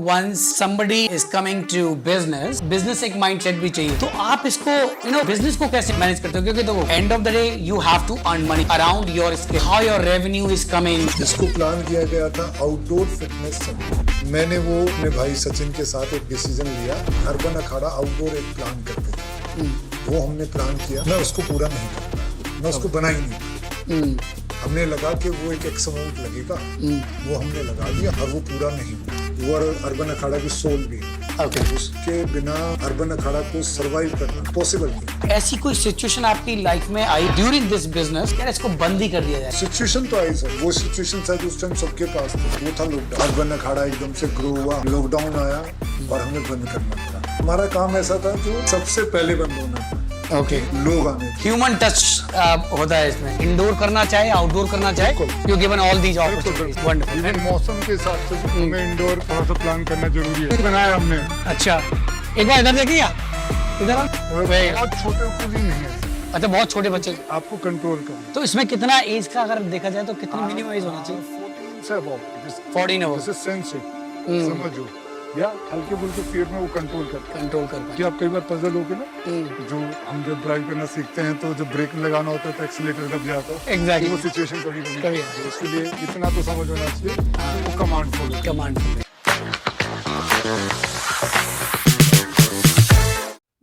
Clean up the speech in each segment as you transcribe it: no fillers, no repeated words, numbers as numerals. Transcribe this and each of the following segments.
Once somebody is coming to business एक mindset भी चाहिए। तो आप इसको business को कैसे मैनेज करते हो? क्योंकि देखो end of the day you have to earn money around your skill, how your revenue is coming। इसको प्लान किया गया था आउटडोर फिटनेस सेंटर। मैंने वो अपने भाई सचिन के साथ एक डिसीजन लिया, अर्बन अखाड़ा आउटडोर एक प्लान करते थे। वो हमने प्लान किया, मैं उसको पूरा नहीं कर पाया, मैं उसको बना ही नहीं। हमने लगा कि वो एक एक्स अमाउंट लगेगा, वो हमने लगा दिया और वो पूरा नहीं हुआ। वो अर्बन अखाड़ा की सोल भी है। उसके बिना अर्बन अखाड़ा को सरवाइव करना पॉसिबल नहीं। ऐसी कोई सिचुएशन आपकी लाइफ में आई ड्यूरिंग दिस बिजनेस यार इसको बंद ही कर दिया जाए? सिचुएशन तो आई सर, वो सिचुएशन शायद उस टाइम सबके पास थी, वो था लॉकडाउन। अर्बन अखाड़ा एकदम से ग्रो हुआ, लॉकडाउन आया और हमें बंद करना पड़ा। हमारा काम ऐसा था जो सबसे पहले बंद होना था। लोग आने ह्यूमन टच होता है इसमें, इंडोर करना चाहे आउटडोर करना चाहे, you given all these opportunities. Wonderful. Even मौसम के हिसाब से हमें इंडोर थोड़ा सा प्लान करना जरूरी है, बनाया हमने। अच्छा एक बार इधर देखिए, इधर बहुत छोटे भी नहीं है। अच्छा बहुत छोटे बच्चे आपको कंट्रोल करना। तो इसमें कितना एज का अगर देखा जाए तो कितना मिनिमम एज होना चाहिए? 14 से above. 14 above. This is sensitive, समझो, या हल्के फुल्के पेट में वो कंट्रोल कर पाए। कि आप कई बार पजल हो गए ना, जो हम जब ड्राइव करना सीखते हैं तो जब ब्रेक लगाना होता है तो एक्सीलेटर दब जाता है। एग्जैक्टली। वो सिचुएशन कभी उसके लिए इतना तो समझ होना चाहिए, वो command follow.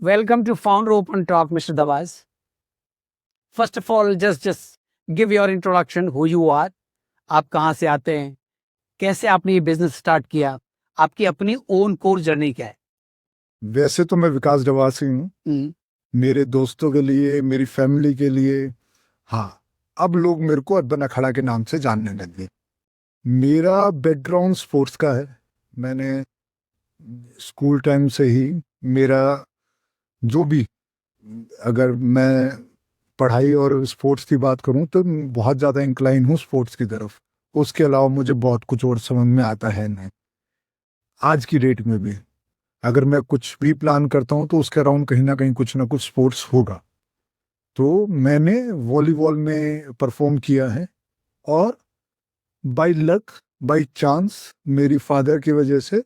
Welcome to Founder Open Talk, Mr. Dabas. First of all, just give your introduction, who you are, आप कहाँ से आते हैं, कैसे आपने ये बिजनेस स्टार्ट किया, आपकी अपनी ओन कोर जर्नी क्या है? वैसे तो मैं विकास डवासी हूँ, मेरे दोस्तों के लिए, मेरी फैमिली के लिए, हाँ, अब लोग मेरे को अर्बन अखाड़ा के नाम से जानने लगे। मेरा बैकग्राउंड स्पोर्ट्स का है। मैंने स्कूल टाइम से ही मेरा जो भी, अगर मैं पढ़ाई और स्पोर्ट्स की बात करूं तो बहुत ज़्यादा इंक्लाइन हूँ स्पोर्ट्स की तरफ। उसके अलावा मुझे बहुत कुछ और समझ में आता है नहीं। आज की डेट में भी अगर मैं कुछ भी प्लान करता हूं तो उसके अराउंड कहीं ना कहीं कुछ ना कुछ स्पोर्ट्स होगा। तो मैंने वॉलीबॉल में परफॉर्म किया है और बाय लक, बाय चांस, मेरी फादर की वजह से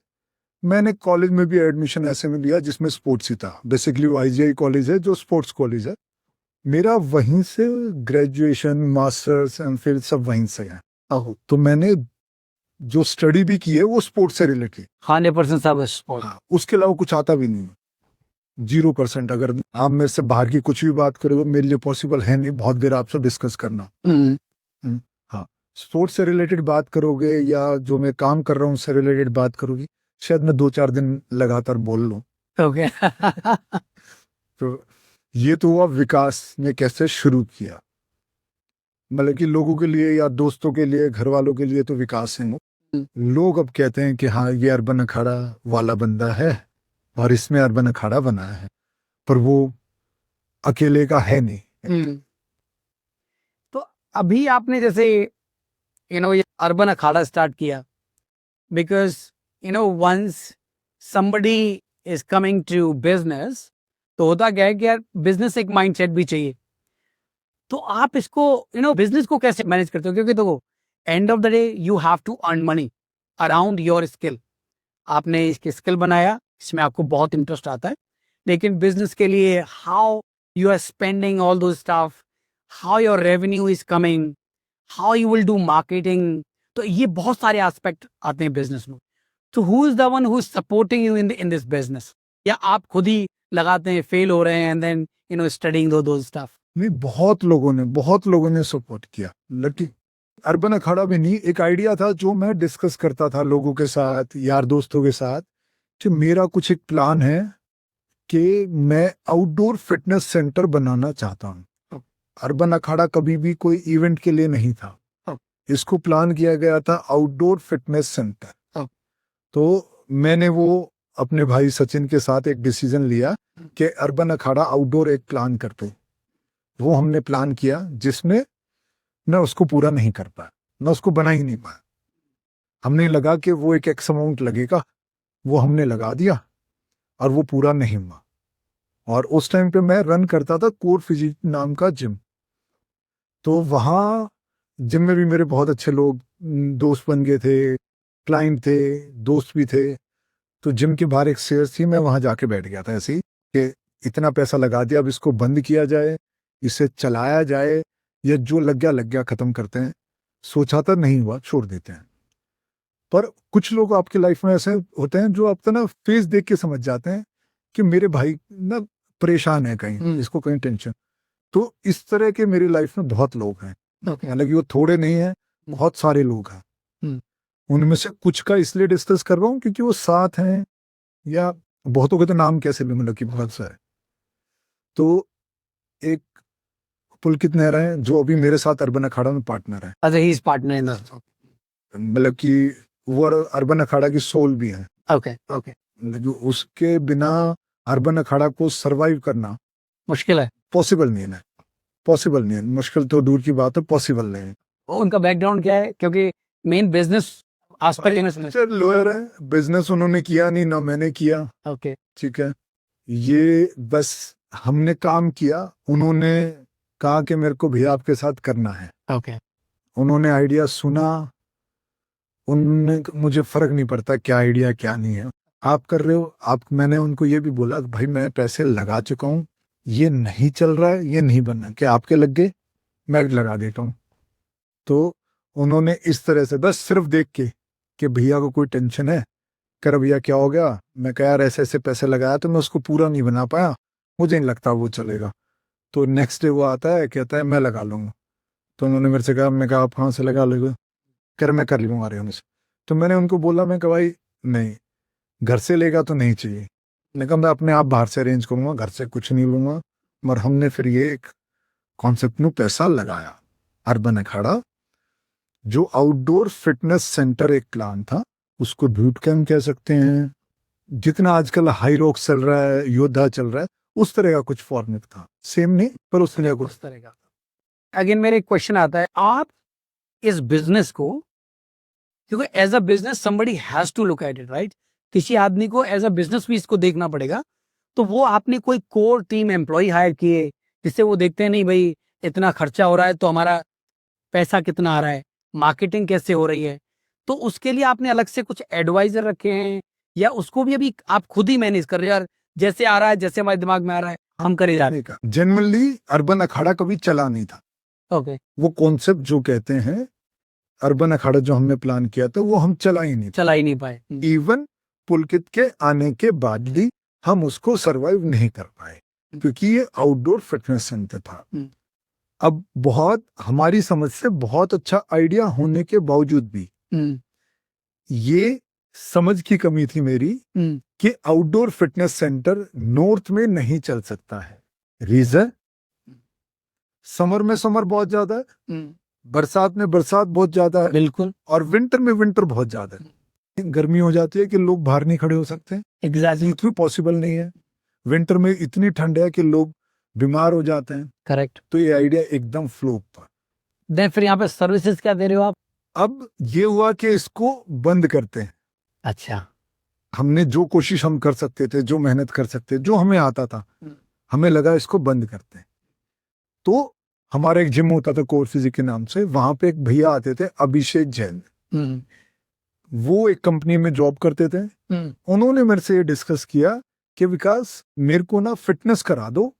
मैंने कॉलेज में भी एडमिशन ऐसे में लिया जिसमें स्पोर्ट्स ही था। बेसिकली वो IGI कॉलेज है जो स्पोर्ट्स कॉलेज है। मेरा वहीं से ग्रेजुएशन, मास्टर्स एंड फिर सब वहीं से है। तो मैंने जो स्टडी भी की है वो स्पोर्ट्स से रिलेटेड 100% सब स्पोर्ट। उसके अलावा कुछ आता भी नहीं, 0%। अगर आप मेरे से बाहर की कुछ भी बात करोगे मेरे लिए पॉसिबल है नहीं बहुत देर आपसे डिस्कस करना। हाँ, स्पोर्ट्स से रिलेटेड बात करोगे या जो मैं काम कर रहा हूँ उससे रिलेटेड बात करोगी, शायद मैं 2-4 दिन लगातार बोल लूँ। ओके। तो ये तो हुआ विकास ने कैसे शुरू किया, मतलब कि लोगों के लिए या दोस्तों के लिए, घर वालों के लिए तो विकास है। लोग अब कहते हैं कि हाँ ये अर्बन अखाड़ा वाला बंदा है और इसमें अर्बन अखाड़ा बनाया है, पर वो अकेले का है नहीं। तो अभी आपने जैसे ये अर्बन अखाड़ा स्टार्ट किया, because once somebody is coming to business, तो होता क्या है कि यार बिजनेस एक माइंडसेट भी चाहिए। तो आप इसको बिजनेस को कैसे मैनेज करते हो? क्योंकि देखो end of the day you have to earn money around your skill. आपने इसकी स्किल बनाया, इसमें आपको बहुत इंटरेस्ट आता है, लेकिन बिजनेस के लिए how you are spending all those stuff, how your revenue is coming, how you will do marketing, तो ये बहुत सारे एस्पेक्ट आते हैं बिजनेस में। तो who is the one who is supporting you in this business, या आप खुद ही लगाते हैं, फेल हो रहे हैं एंड देन स्टडिंग दो स्टफ? नहीं, बहुत लोगों ने सपोर्ट किया। लकी अर्बन अखाड़ा भी नहीं, एक आइडिया था जो मैं डिस्कस करता था लोगों के साथ, यार दोस्तों के साथ, कि मेरा कुछ एक प्लान है कि मैं आउटडोर फिटनेस सेंटर बनाना चाहता हूँ। अर्बन अखाड़ा कभी भी कोई इवेंट के लिए नहीं था, इसको प्लान किया गया था आउटडोर फिटनेस सेंटर। तो मैंने वो अपने भाई सचिन के साथ एक डिसीजन लिया कि अर्बन अखाड़ा आउटडोर एक प्लान करते। वो हमने प्लान किया जिसमें मैं उसको पूरा नहीं कर पाया, मैं उसको बना ही नहीं पाया। हमने लगा कि वो एक एक्स अमाउंट लगेगा, वो हमने लगा दिया और वो पूरा नहीं हुआ। और उस टाइम पे मैं रन करता था कोर फिजिक नाम का जिम। तो वहाँ जिम में भी मेरे बहुत अच्छे लोग दोस्त बन गए थे, क्लाइंट थे, दोस्त भी थे। तो जिम के बाहर एक स्टेयर्स थी, मैं वहां जाके बैठ गया था ऐसे ही कि इतना पैसा लगा दिया, अब इसको बंद किया जाए, इसे चलाया जाए, या जो लग गया खत्म करते हैं। सोचा था, नहीं हुआ, छोड़ देते हैं। पर कुछ लोग आपकी लाइफ में ऐसे होते हैं जो आपका ना फेस देख के समझ जाते हैं कि मेरे भाई ना परेशान है कहीं, इसको कहीं टेंशन। तो इस तरह के मेरी लाइफ में बहुत लोग हैं, हालांकि वो थोड़े नहीं हैं, बहुत सारे लोग हैं। उनमें से कुछ का इसलिए डिस्कस कर रहा हूँ क्योंकि वो साथ हैं, या बहुतों के तो नाम कैसे भी, मतलब कि बहुत सा है। तो एक पुलकित नेहरा है जो अभी मेरे साथ अर्बन अखाड़ा में पार्टनर है। अच्छा, he is partner in the, मतलब कि वो अर्बन अखाड़ा की सोल भी है। ओके ओके, जो उसके बिना अर्बन अखाड़ा को सरवाइव करना मुश्किल है। पॉसिबल नहीं है, पॉसिबल नहीं है। मुश्किल तो दूर की बात है, पॉसिबल नहीं है। उनका बैकग्राउंड क्या है? क्योंकि मेन बिजनेस एस्पेक्ट। लॉयर है, बिजनेस उन्होंने किया नहीं, ना मैंने किया। ओके, ठीक है, ये बस हमने काम किया, उन्होंने कहा कि मेरे को भी आपके साथ करना है। ओके, उन्होंने आइडिया सुना, उन्होंने, मुझे फर्क नहीं पड़ता क्या आइडिया क्या नहीं है, आप कर रहे हो आप। मैंने उनको ये भी बोला भाई मैं पैसे लगा चुका हूँ, ये नहीं चल रहा है, ये नहीं बनना, क्या आपके लग गए, मैं लगा देता हूँ। तो उन्होंने इस तरह से बस सिर्फ देख के कि भैया को कोई टेंशन है, कर भैया क्या हो गया, मैं कहा यार ऐसे ऐसे पैसे लगाया तो मैं उसको पूरा नहीं बना पाया, मुझे नहीं लगता वो चलेगा। तो नेक्स्ट डे वो आता है, कहता है मैं लगा लूंगा। तो उन्होंने मेरे से कहा, मैं कहा आप कहाँ से लगा लोगे, कर मैं कर लूंगा अरे उनसे। तो मैंने उनको बोला, मैं कहा भाई नहीं, घर से लेगा तो नहीं चाहिए। मैंने कहा मैं अपने आप बाहर से अरेंज करूंगा, घर से कुछ नहीं लूंगा। मगर हमने फिर ये एक कॉन्सेप्ट में पैसा लगाया। अर्बन अखाड़ा जो आउटडोर फिटनेस सेंटर एक प्लान था, उसको बूट कैंप कह सकते हैं, जितना आजकल हाई रॉक चल रहा है, योद्धा चल रहा है, उस तरह का कुछ फॉर्मेट था, सेम नहीं पर उस तरह का। उस तरह का। अगेन मेरे एक क्वेश्चन आता है, आप इस बिजनेस को, क्योंकि as a business somebody has to look at it, right? किसी आदमी को एज अ बिजनेस भी इसको देखना पड़ेगा। तो वो आपने कोई कोर टीम एम्प्लॉय हायर किए जिससे वो देखते हैं नहीं भाई इतना खर्चा हो रहा है तो हमारा पैसा कितना आ रहा है, मार्केटिंग कैसे हो रही है, तो उसके लिए आपने अलग से कुछ एडवाइजर रखे हैं, या उसको भी अभी आप खुद ही मैनेज कर रहे हो? यार जैसे आ रहा है, जैसे हमारे दिमाग में आ रहा है हम करे जा रहे का जनरली अर्बन अखाड़ा कभी चला नहीं था। हैं। ओके, वो कॉन्सेप्ट जो कहते हैं अर्बन अखाड़ा जो हमने प्लान किया था वो हम चला ही नहीं था। चला ही नहीं पाए। इवन पुलकित के आने के बाद भी हम उसको सरवाइव नहीं कर पाए, क्योंकि ये आउटडोर फिटनेस सेंटर था। अब बहुत हमारी समझ से बहुत अच्छा आइडिया होने के बावजूद भी ये समझ की कमी थी मेरी कि आउटडोर फिटनेस सेंटर नॉर्थ में नहीं चल सकता है। रीजन, समर में समर बहुत ज्यादा है, बरसात में बरसात बहुत ज्यादा है, बिल्कुल, और विंटर में विंटर बहुत ज्यादा है। गर्मी हो जाती है कि लोग बाहर नहीं खड़े हो सकते, एग्जैक्टली, इतना पॉसिबल नहीं है। विंटर में इतनी ठंड है कि लोग बीमार हो जाते हैं। करेक्ट। तो ये आइडिया एकदम फ्लॉप था। देन फिर यहाँ पे सर्विसेज क्या दे रहे हो आप? अब ये हुआ कि इसको बंद करते हैं। अच्छा, हमने जो कोशिश हम कर सकते थे, जो मेहनत कर सकते, जो हमें आता था, हमें लगा इसको बंद करते हैं। तो हमारा एक जिम होता था कोर फिजिक के नाम से, वहां पे एक भैया आते थे अभिषेक जैन, वो एक कंपनी में जॉब करते थे। उन्होंने मेरे से ये डिस्कस किया कि विकास मेरे को ना फिटनेस करा दो,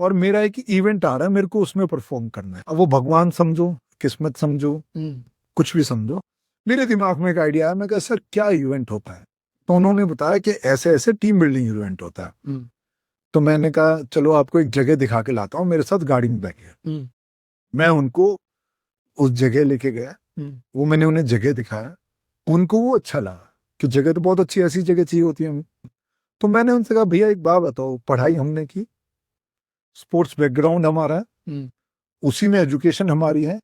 और मेरा एक इवेंट आ रहा है, मेरे को उसमें परफॉर्म करना है। अब वो भगवान समझो, किस्मत समझो, कुछ भी समझो, मेरे दिमाग में एक आइडिया है। मैं कहा सर क्या इवेंट होता है? तो उन्होंने बताया कि ऐसे ऐसे टीम बिल्डिंग इवेंट होता है। तो मैंने कहा चलो आपको एक जगह दिखा के लाता हूँ, मेरे साथ गाड़ी में बैठिए। मैं उनको उस जगह लेके गया, वो मैंने उन्हें जगह दिखाया, उनको वो अच्छा लगा कि जगह तो बहुत अच्छी, ऐसी जगह चाहिए होती है हमें। तो मैंने उनसे कहा भैया एक बात बताओ, पढ़ाई हमने की, स्पोर्ट्स बैकग्राउंड हमारा है, उसी में एजुकेशन हमारी है,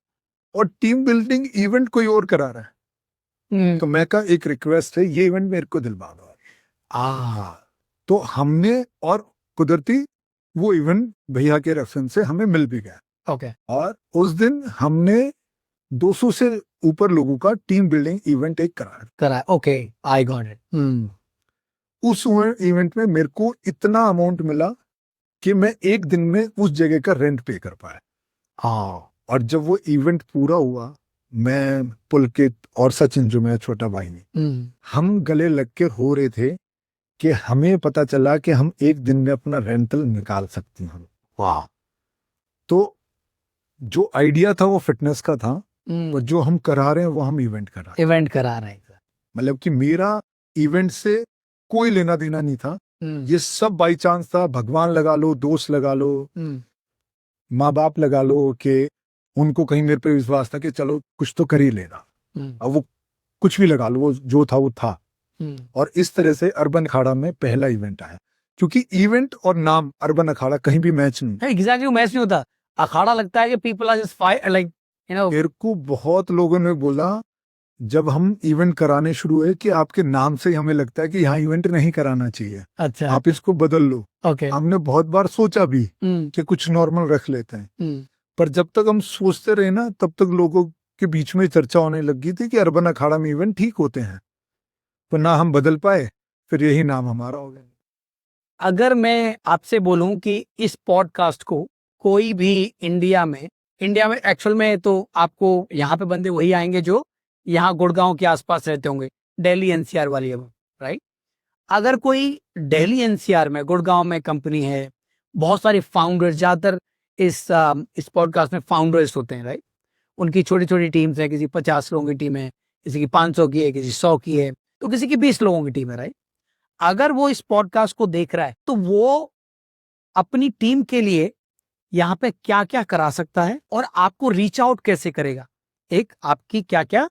और टीम बिल्डिंग इवेंट कोई और करा रहा है। तो मैं कहा एक रिक्वेस्ट है, ये इवेंट मेरे को दिलवा दो। तो हमने, और कुदरती वो इवेंट भैया के रेफरेंस से हमें मिल भी गया। ओके, और उस दिन हमने 200 से ऊपर लोगों का टीम बिल्डिंग इवेंट एक कराया। Okay, I got it. उस इवेंट में मेरे को इतना अमाउंट मिला कि मैं एक दिन में उस जगह का रेंट पे कर पाया। और जब वो इवेंट पूरा हुआ, मैं, पुलकित और सचिन जो मेरा छोटा भाई ने, हम गले लग के हो रहे थे कि हमें पता चला कि हम एक दिन में अपना रेंटल निकाल सकते हैं। वाह। तो जो आइडिया था वो फिटनेस का था, और जो हम करा रहे हैं वो हम इवेंट करा रहे हैं। इवेंट करा रहे हैं। मतलब कि मेरा इवेंट से कोई लेना देना नहीं था, ये सब बाई चांस था। भगवान लगा लो, दोस्त लगा लो, माँ बाप लगा लो, कि उनको कहीं मेरे पे विश्वास था कि चलो कुछ तो कर ही लेना। अब वो कुछ भी लगा लो, वो जो था वो था। और इस तरह से अर्बन अखाड़ा में पहला इवेंट आया, क्योंकि इवेंट और नाम अर्बन अखाड़ा कहीं भी मैच नहीं। एग्जैक्टली मैच नहीं होता। अखाड़ा लगता है कि people are just fight, like you know. मेरे को बहुत लोगों ने बोला जब हम इवेंट कराने शुरू हुए कि आपके नाम से ही हमें लगता है कि यहाँ इवेंट नहीं कराना चाहिए, अच्छा, आप इसको बदल लो। ओके। हमने बहुत बार सोचा भी कि कुछ नॉर्मल रख लेते हैं, पर जब तक हम सोचते रहे ना, तब तक लोगों के बीच में चर्चा होने लगी थी कि अर्बन अखाड़ा में इवेंट ठीक होते हैं, पर ना हम बदल पाए, फिर यही नाम हमारा हो गया। अगर मैं आपसे बोलूं कि इस पॉडकास्ट को कोई भी इंडिया में एक्चुअल में तो आपको यहाँ पे बंदे वही आएंगे जो यहाँ गुड़गांव के आसपास रहते होंगे, दिल्ली एनसीआर वाली, राइट। अगर कोई दिल्ली एनसीआर में, गुड़गांव में कंपनी है, बहुत सारे फाउंडर्स, ज्यादातर इस पॉडकास्ट में फाउंडर्स होते हैं, राइट। उनकी छोटी छोटी टीम्स है, किसी 50 लोगों की टीम है, किसी की 500 की है, किसी 100 की है, तो किसी की 20 लोगों की टीम है, राइट। अगर वो इस पॉडकास्ट को देख रहा है तो वो अपनी टीम के लिए यहाँ पे क्या क्या करा सकता है और आपको रीच आउट कैसे करेगा? एक आपकी क्या क्या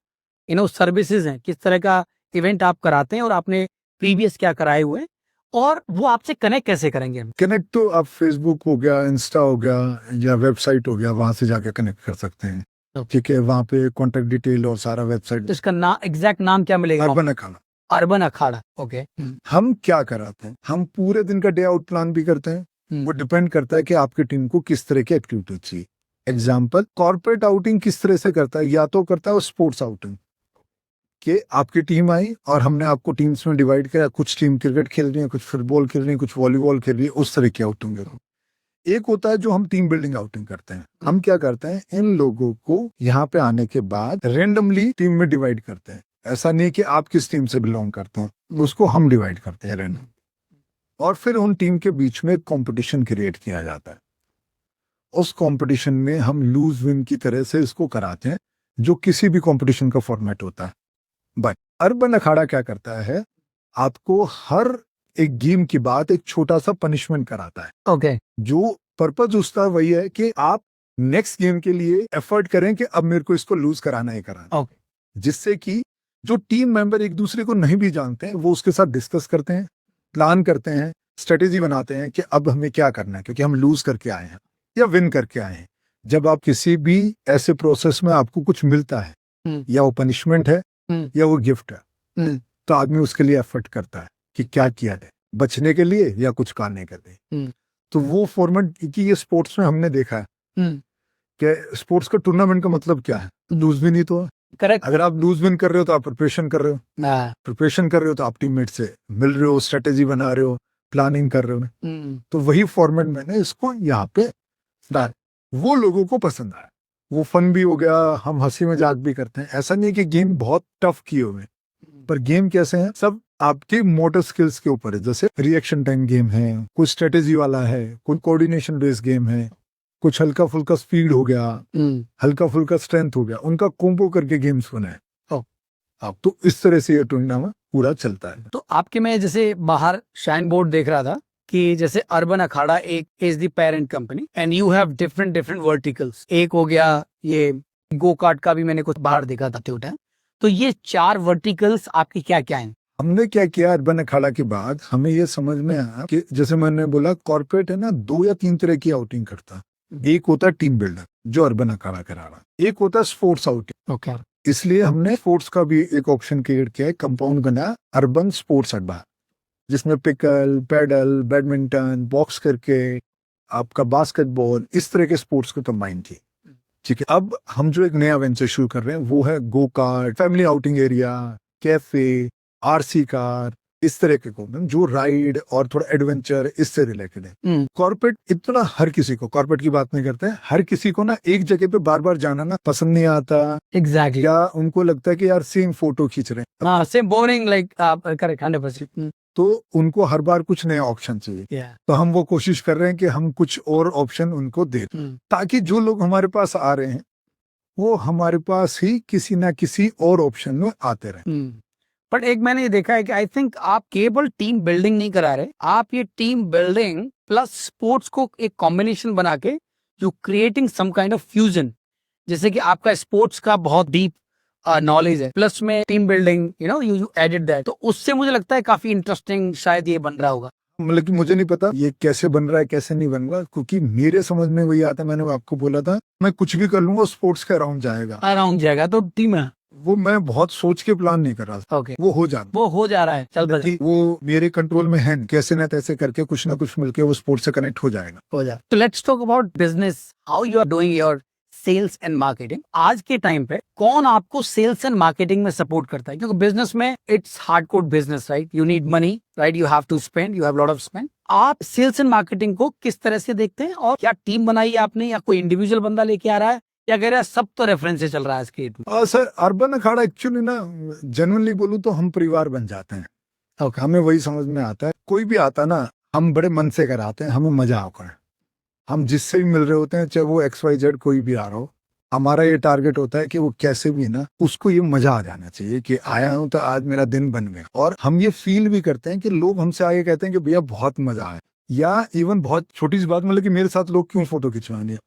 सर्विसेज हैं, किस तरह का इवेंट आप कराते हैं और आपने प्रीवियस क्या कराए हुए हैं, और वो आपसे कनेक्ट कैसे करेंगे? कनेक्ट तो आप फेसबुक हो गया, इंस्टा हो गया, या वेबसाइट हो गया, वहां से जाके कनेक्ट कर सकते हैं। ठीक है, वहां पे कॉन्टेक्ट डिटेल और सारा वेबसाइट। तो इसका एग्जैक्ट नाम क्या मिलेगा? अर्बन अखाड़ा। अर्बन अखाड़ा, ओके। हम क्या कराते हैं, हम पूरे दिन का डे आउट प्लान भी करते हैं। वो डिपेंड करता है कि आपकी टीम को किस तरह की एक्टिविटी चाहिए। एग्जाम्पल, कॉर्पोरेट आउटिंग किस तरह से करता है, या तो करता है स्पोर्ट्स आउटिंग, कि आपकी टीम आई और हमने आपको टीम्स में डिवाइड किया, कुछ टीम क्रिकेट खेल रही है, कुछ फुटबॉल खेल रही है, कुछ वॉलीबॉल खेल रही है, उस तरह की आउटिंग है। एक होता है जो हम टीम बिल्डिंग आउटिंग करते हैं। हम क्या करते हैं, इन लोगों को यहाँ पे आने के बाद रेंडमली टीम में डिवाइड करते हैं। ऐसा नहीं कि आप किस टीम से बिलोंग करते हैं, उसको हम डिवाइड करते हैं रैंडम, और फिर उन टीम के बीच में कंपटीशन क्रिएट किया जाता है। उस कंपटीशन में हम लूज विन की तरह से इसको कराते हैं, जो किसी भी कंपटीशन का फॉर्मेट होता है। बट अर्बन अखाड़ा क्या करता है, आपको हर एक गेम के बाद एक छोटा सा पनिशमेंट कराता है। ओके। जो पर्पज उसका वही है कि आप नेक्स्ट गेम के लिए एफर्ट करें कि अब मेरे को इसको लूज कराना ही कराना। ओके। जिससे कि जो टीम मेंबर एक दूसरे को नहीं भी जानते हैं, वो उसके साथ डिस्कस करते हैं, प्लान करते हैं, स्ट्रेटेजी बनाते हैं कि अब हमें क्या करना है, क्योंकि हम लूज करके आए हैं या विन करके आए हैं। जब आप किसी भी ऐसे प्रोसेस में आपको कुछ मिलता है, या वो पनिशमेंट है या वो गिफ्ट है, तो आदमी उसके लिए एफर्ट करता है कि क्या किया जाए, बचने के लिए या कुछ करने के लिए। तो वो फॉर्मेट की ये स्पोर्ट्स में हमने देखा है कि स्पोर्ट्स का टूर्नामेंट का मतलब क्या है, लूज विन ही तो है। करेक्ट। अगर आप लूज विन कर रहे हो तो आप प्रिपरेशन कर रहे हो, प्रिपरेशन कर रहे हो तो आप टीममेट से मिल रहे हो, स्ट्रेटेजी बना रहे हो, प्लानिंग कर रहे हो। तो वही फॉर्मेट मैंने इसको यहाँ पे डाल, वो लोगों को पसंद आया। वो फन भी हो गया, हम हंसी मजाक भी करते हैं। ऐसा नहीं कि गेम बहुत टफ किए हुए, पर गेम कैसे हैं, सब आपके मोटर स्किल्स के ऊपर है। जैसे रिएक्शन टाइम गेम है, कुछ स्ट्रेटेजी वाला है, कुछ कोऑर्डिनेशन बेस्ड गेम है, कुछ हल्का फुल्का स्पीड हो गया, हल्का फुल्का स्ट्रेंथ हो गया, उनका कॉम्बो करके गेम्स बनाए। अब तो इस तरह से ये टूर्नामेंट पूरा चलता है। तो आपके में जैसे बाहर शाइन बोर्ड देख रहा था कि जैसे अर्बन अखाड़ा एक is the parent company and you have different verticals. एक हो गया ये गो कार्ट का भी मैंने कुछ बाहर देखा था उठा। तो ये 4 वर्टिकल्स आपकी क्या क्या हैं? हमने क्या किया, अर्बन अखाड़ा के बाद हमें ये समझ में आया कि जैसे मैंने बोला, कॉर्पोरेट है ना 2 या 3 तरह की आउटिंग करता। एक होता है टीम बिल्डर, जो अर्बन अखाड़ा करा रहा, एक होता है स्पोर्ट्स आउटिंग। ओके। इसलिए हमने स्पोर्ट्स का भी एक ऑप्शन क्रिएट किया है, कंपाउंड बना अर्बन स्पोर्ट्स अड्डा, जिसमें पिकल, पैडल, बैडमिंटन, बॉक्स करके आपका बास्केटबॉल, इस तरह के स्पोर्ट्स को कंबाइन किए। ठीक है, अब हम जो एक नया वेंचर शुरू कर रहे हैं वो है go kart, family outing area, cafe, RC car, इस तरह के कॉन्सेप्ट जो राइड और थोड़ा एडवेंचर इससे रिलेटेड है। कॉर्पोरेट इतना हर किसी को, कॉर्पोरेट की बात नहीं करते हैं, हर किसी को ना एक जगह पे बार बार जाना ना पसंद नहीं आता। एग्जैक्टली। या उनको लगता है कि यार सेम फोटो खींच रहे हैं। हाँ, सेम बोरिंग, लाइक करेक्ट, 100%। तो उनको हर बार कुछ नया ऑप्शन चाहिए। Yeah. तो हम वो कोशिश कर रहे हैं कि हम कुछ और ऑप्शन उनको दें, ताकि जो लोग हमारे पास आ रहे हैं वो हमारे पास ही किसी ना किसी और ऑप्शन में आते रहे। बट एक मैंने ये देखा है कि आई थिंक आप केवल टीम बिल्डिंग नहीं करा रहे, आप ये टीम बिल्डिंग प्लस स्पोर्ट्स को एक कॉम्बिनेशन बना के you creating some kind of fusion. जैसे कि आपका स्पोर्ट्स का बहुत डीप नॉलेज है, प्लस में team building you added that, तो उससे मुझे लगता है काफी इंटरेस्टिंग शायद ये बन रहा होगा। मतलब कि मुझे नहीं पता ये कैसे बन रहा है कैसे नहीं बन रहा, क्योंकि मेरे समझ में वही आता है, मैंने आपको बोला था मैं कुछ भी कर लूंगा स्पोर्ट्स के अराउंड जाएगा, तो टीम है। वो मैं बहुत सोच के प्लान नहीं कर रहा था। ओके, वो हो जा रहा है, चल रहा है, वो मेरे कंट्रोल में है, कैसे ना तैसे करके कुछ ना कुछ मिलके वो स्पोर्ट्स से कनेक्ट हो जाएगा। तो let's talk about business, how you are doing your sales and marketing. आज के टाइम पे कौन आपको सेल्स एंड मार्केटिंग में सपोर्ट करता है? क्योंकि बिजनेस में it's hardcore business, right? You need money, right? You have to spend, you have lot of spend. आप सेल्स एंड मार्केटिंग को किस तरह से देखते हैं, और क्या टीम बनाई है आपने, या कोई इंडिविजुअल बंदा लेके आ रहा है, या कह रहा है सब तो रेफरेंस से चल रहा है इसके? सर अर्बन अखाड़ा एक्चुअली ना जनरली बोलूं तो हम परिवार बन जाते हैं। Okay. हमें वही समझ में आता है, कोई भी आता ना हम बड़े मन से कराते हैं, हमें मजा आता है। हम जिससे भी मिल रहे होते हैं, चाहे वो XYZ कोई भी आ रहा हो, हमारा ये टारगेट होता है कि वो कैसे भी ना उसको ये मजा आ जाना चाहिए कि आया हूं तो आज मेरा दिन बन गया। और हम ये फील भी करते हैं कि लोग हमसे आगे कहते हैं कि भैया बहुत मजा आया, या इवन बहुत छोटी सी बात, मतलब कि मेरे साथ लोग क्यों फोटो खिंचवानी है,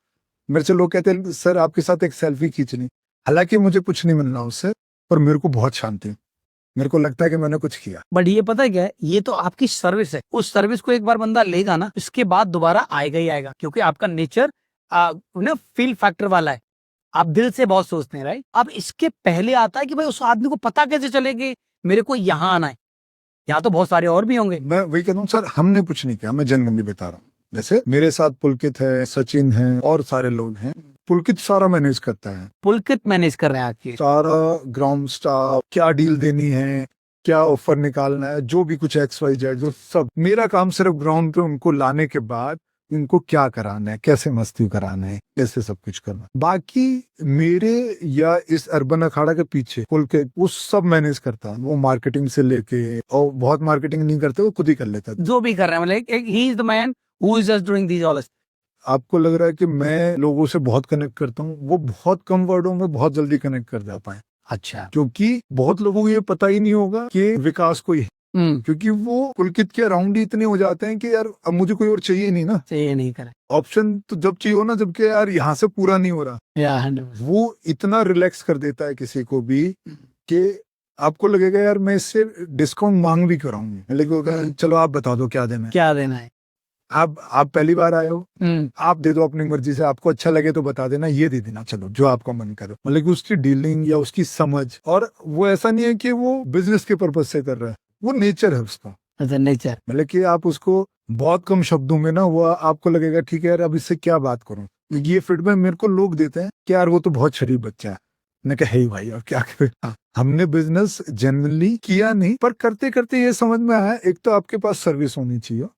मेरे से लोग कहते हैं सर आपके साथ एक सेल्फी खींचनी। हालांकि मुझे कुछ नहीं मिलना उससे, पर मेरे को बहुत शांति, मेरे को लगता है कि मैंने कुछ किया। बट ये पता है क्या है, ये तो आपकी सर्विस है। उस सर्विस को एक बार बंदा लेगा ना, इसके बाद दोबारा आएगा ही आएगा, क्योंकि आपका नेचर ना फील फैक्टर वाला है। आप दिल से बहुत सोचते हैं, राइट? अब इसके पहले आता है कि भाई उस आदमी को पता कैसे चले कि मेरे को यहाँ आना है। यहाँ तो बहुत सारे और भी होंगे। मैं वही कहता हूँ सर, हमने कुछ नहीं किया, मैं जनरली बता रहा हूँ। जैसे मेरे साथ पुलकित है, सचिन है, और सारे लोग हैं। पुलकित सारा मैनेज करता है। पुलकित मैनेज कर रहे हैं आपकी सारा ग्राउंड स्टाफ, क्या डील देनी है, क्या ऑफर निकालना है, जो भी कुछ XYZ, जो सब मेरा काम सिर्फ ग्राउंड पे उनको लाने के बाद इनको क्या कराना है, कैसे मस्ती कराना है, कैसे सब कुछ करना। बाकी मेरे या इस अर्बन अखाड़ा के पीछे पुलकित वो सब मैनेज करता है। वो मार्केटिंग से लेके, और बहुत मार्केटिंग नहीं करते, वो खुद ही कर लेता है जो भी कर रहे हैं। मतलब he is the man who is just doing these all. आपको लग रहा है कि मैं लोगों से बहुत कनेक्ट करता हूँ, वो बहुत कम वर्डों में बहुत जल्दी कनेक्ट कर जाता है। अच्छा। क्योंकि बहुत लोगों को ये पता ही नहीं होगा कि विकास कोई है, क्योंकि वो पुलकित के अराउंड ही इतने हो जाते हैं कि यार अब मुझे कोई और चाहिए नहीं ना, चाहिए नहीं करे ऑप्शन तो जब चाहिए हो ना, जबकि यार यहाँ से पूरा नहीं हो रहा, वो इतना रिलैक्स कर देता है किसी को भी कि आपको लगेगा यार मैं इससे डिस्काउंट मांग भी कराऊंगी, लेकिन चलो आप बता दो क्या देना है। आप पहली बार आए हो, आप दे दो अपनी मर्जी से, आपको अच्छा लगे तो बता देना, ये दे देना, चलो जो आपका मन करे। मतलब कि उसकी डीलिंग या उसकी समझ, और वो ऐसा नहीं है कि वो बिजनेस के पर्पज से कर रहा है, वो नेचर है उसका। अच्छा, नेचर। मतलब कि आप उसको बहुत कम शब्दों में ना, वो आपको लगेगा ठीक है यार अब इससे क्या बात करूं। ये फीडबैक मेरे को लोग देते हैं कि यार वो तो बहुत शरीफ बच्चा है। मैंने कहा हे भाई अब क्या करें, हमने बिजनेस जनरली किया नहीं, पर करते करते ये समझ में आया, एक तो आपके पास सर्विस होनी चाहिए।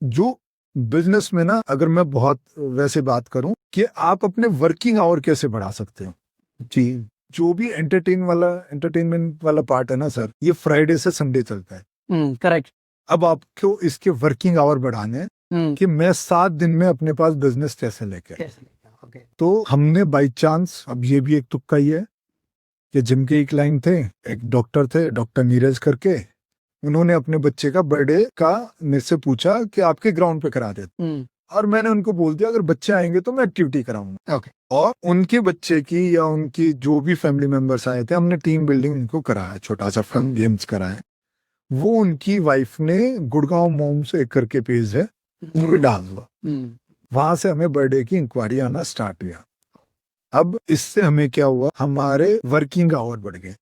जो बिजनेस में ना, अगर मैं बहुत वैसे बात करूं कि आप अपने वर्किंग आवर कैसे बढ़ा सकते हो जी, जो भी एंटरटेनमेंट वाला पार्ट है ना सर, ये फ्राइडे से संडे चलता है। करेक्ट। अब आपको इसके वर्किंग आवर बढ़ाने कि मैं 7 दिन में अपने पास बिजनेस कैसे लेके तो हमने बाई चांस, अब ये भी एक तुक्का ही है कि जिम के एक लाइन थे, एक डॉक्टर थे, डॉक्टर नीरज करके, उन्होंने अपने बच्चे का बर्थडे का मेरे से पूछा कि आपके ग्राउंड पे करा देते, और मैंने उनको बोल दिया अगर बच्चे आएंगे तो मैं एक्टिविटी कराऊंगा। ओके। और उनके बच्चे की या उनकी जो भी फैमिली मेंबर्स आए थे, हमने टीम बिल्डिंग उनको कराया, छोटा सा फन गेम्स कराया। वो उनकी वाइफ ने गुड़गांव मोम्स एक करके पेज है, उनको डाल हुआ, वहां से हमें बर्थडे की इंक्वायरी आना स्टार्ट हुआ। अब इससे हमें क्या हुआ, हमारे वर्किंग आवर बढ़ गए।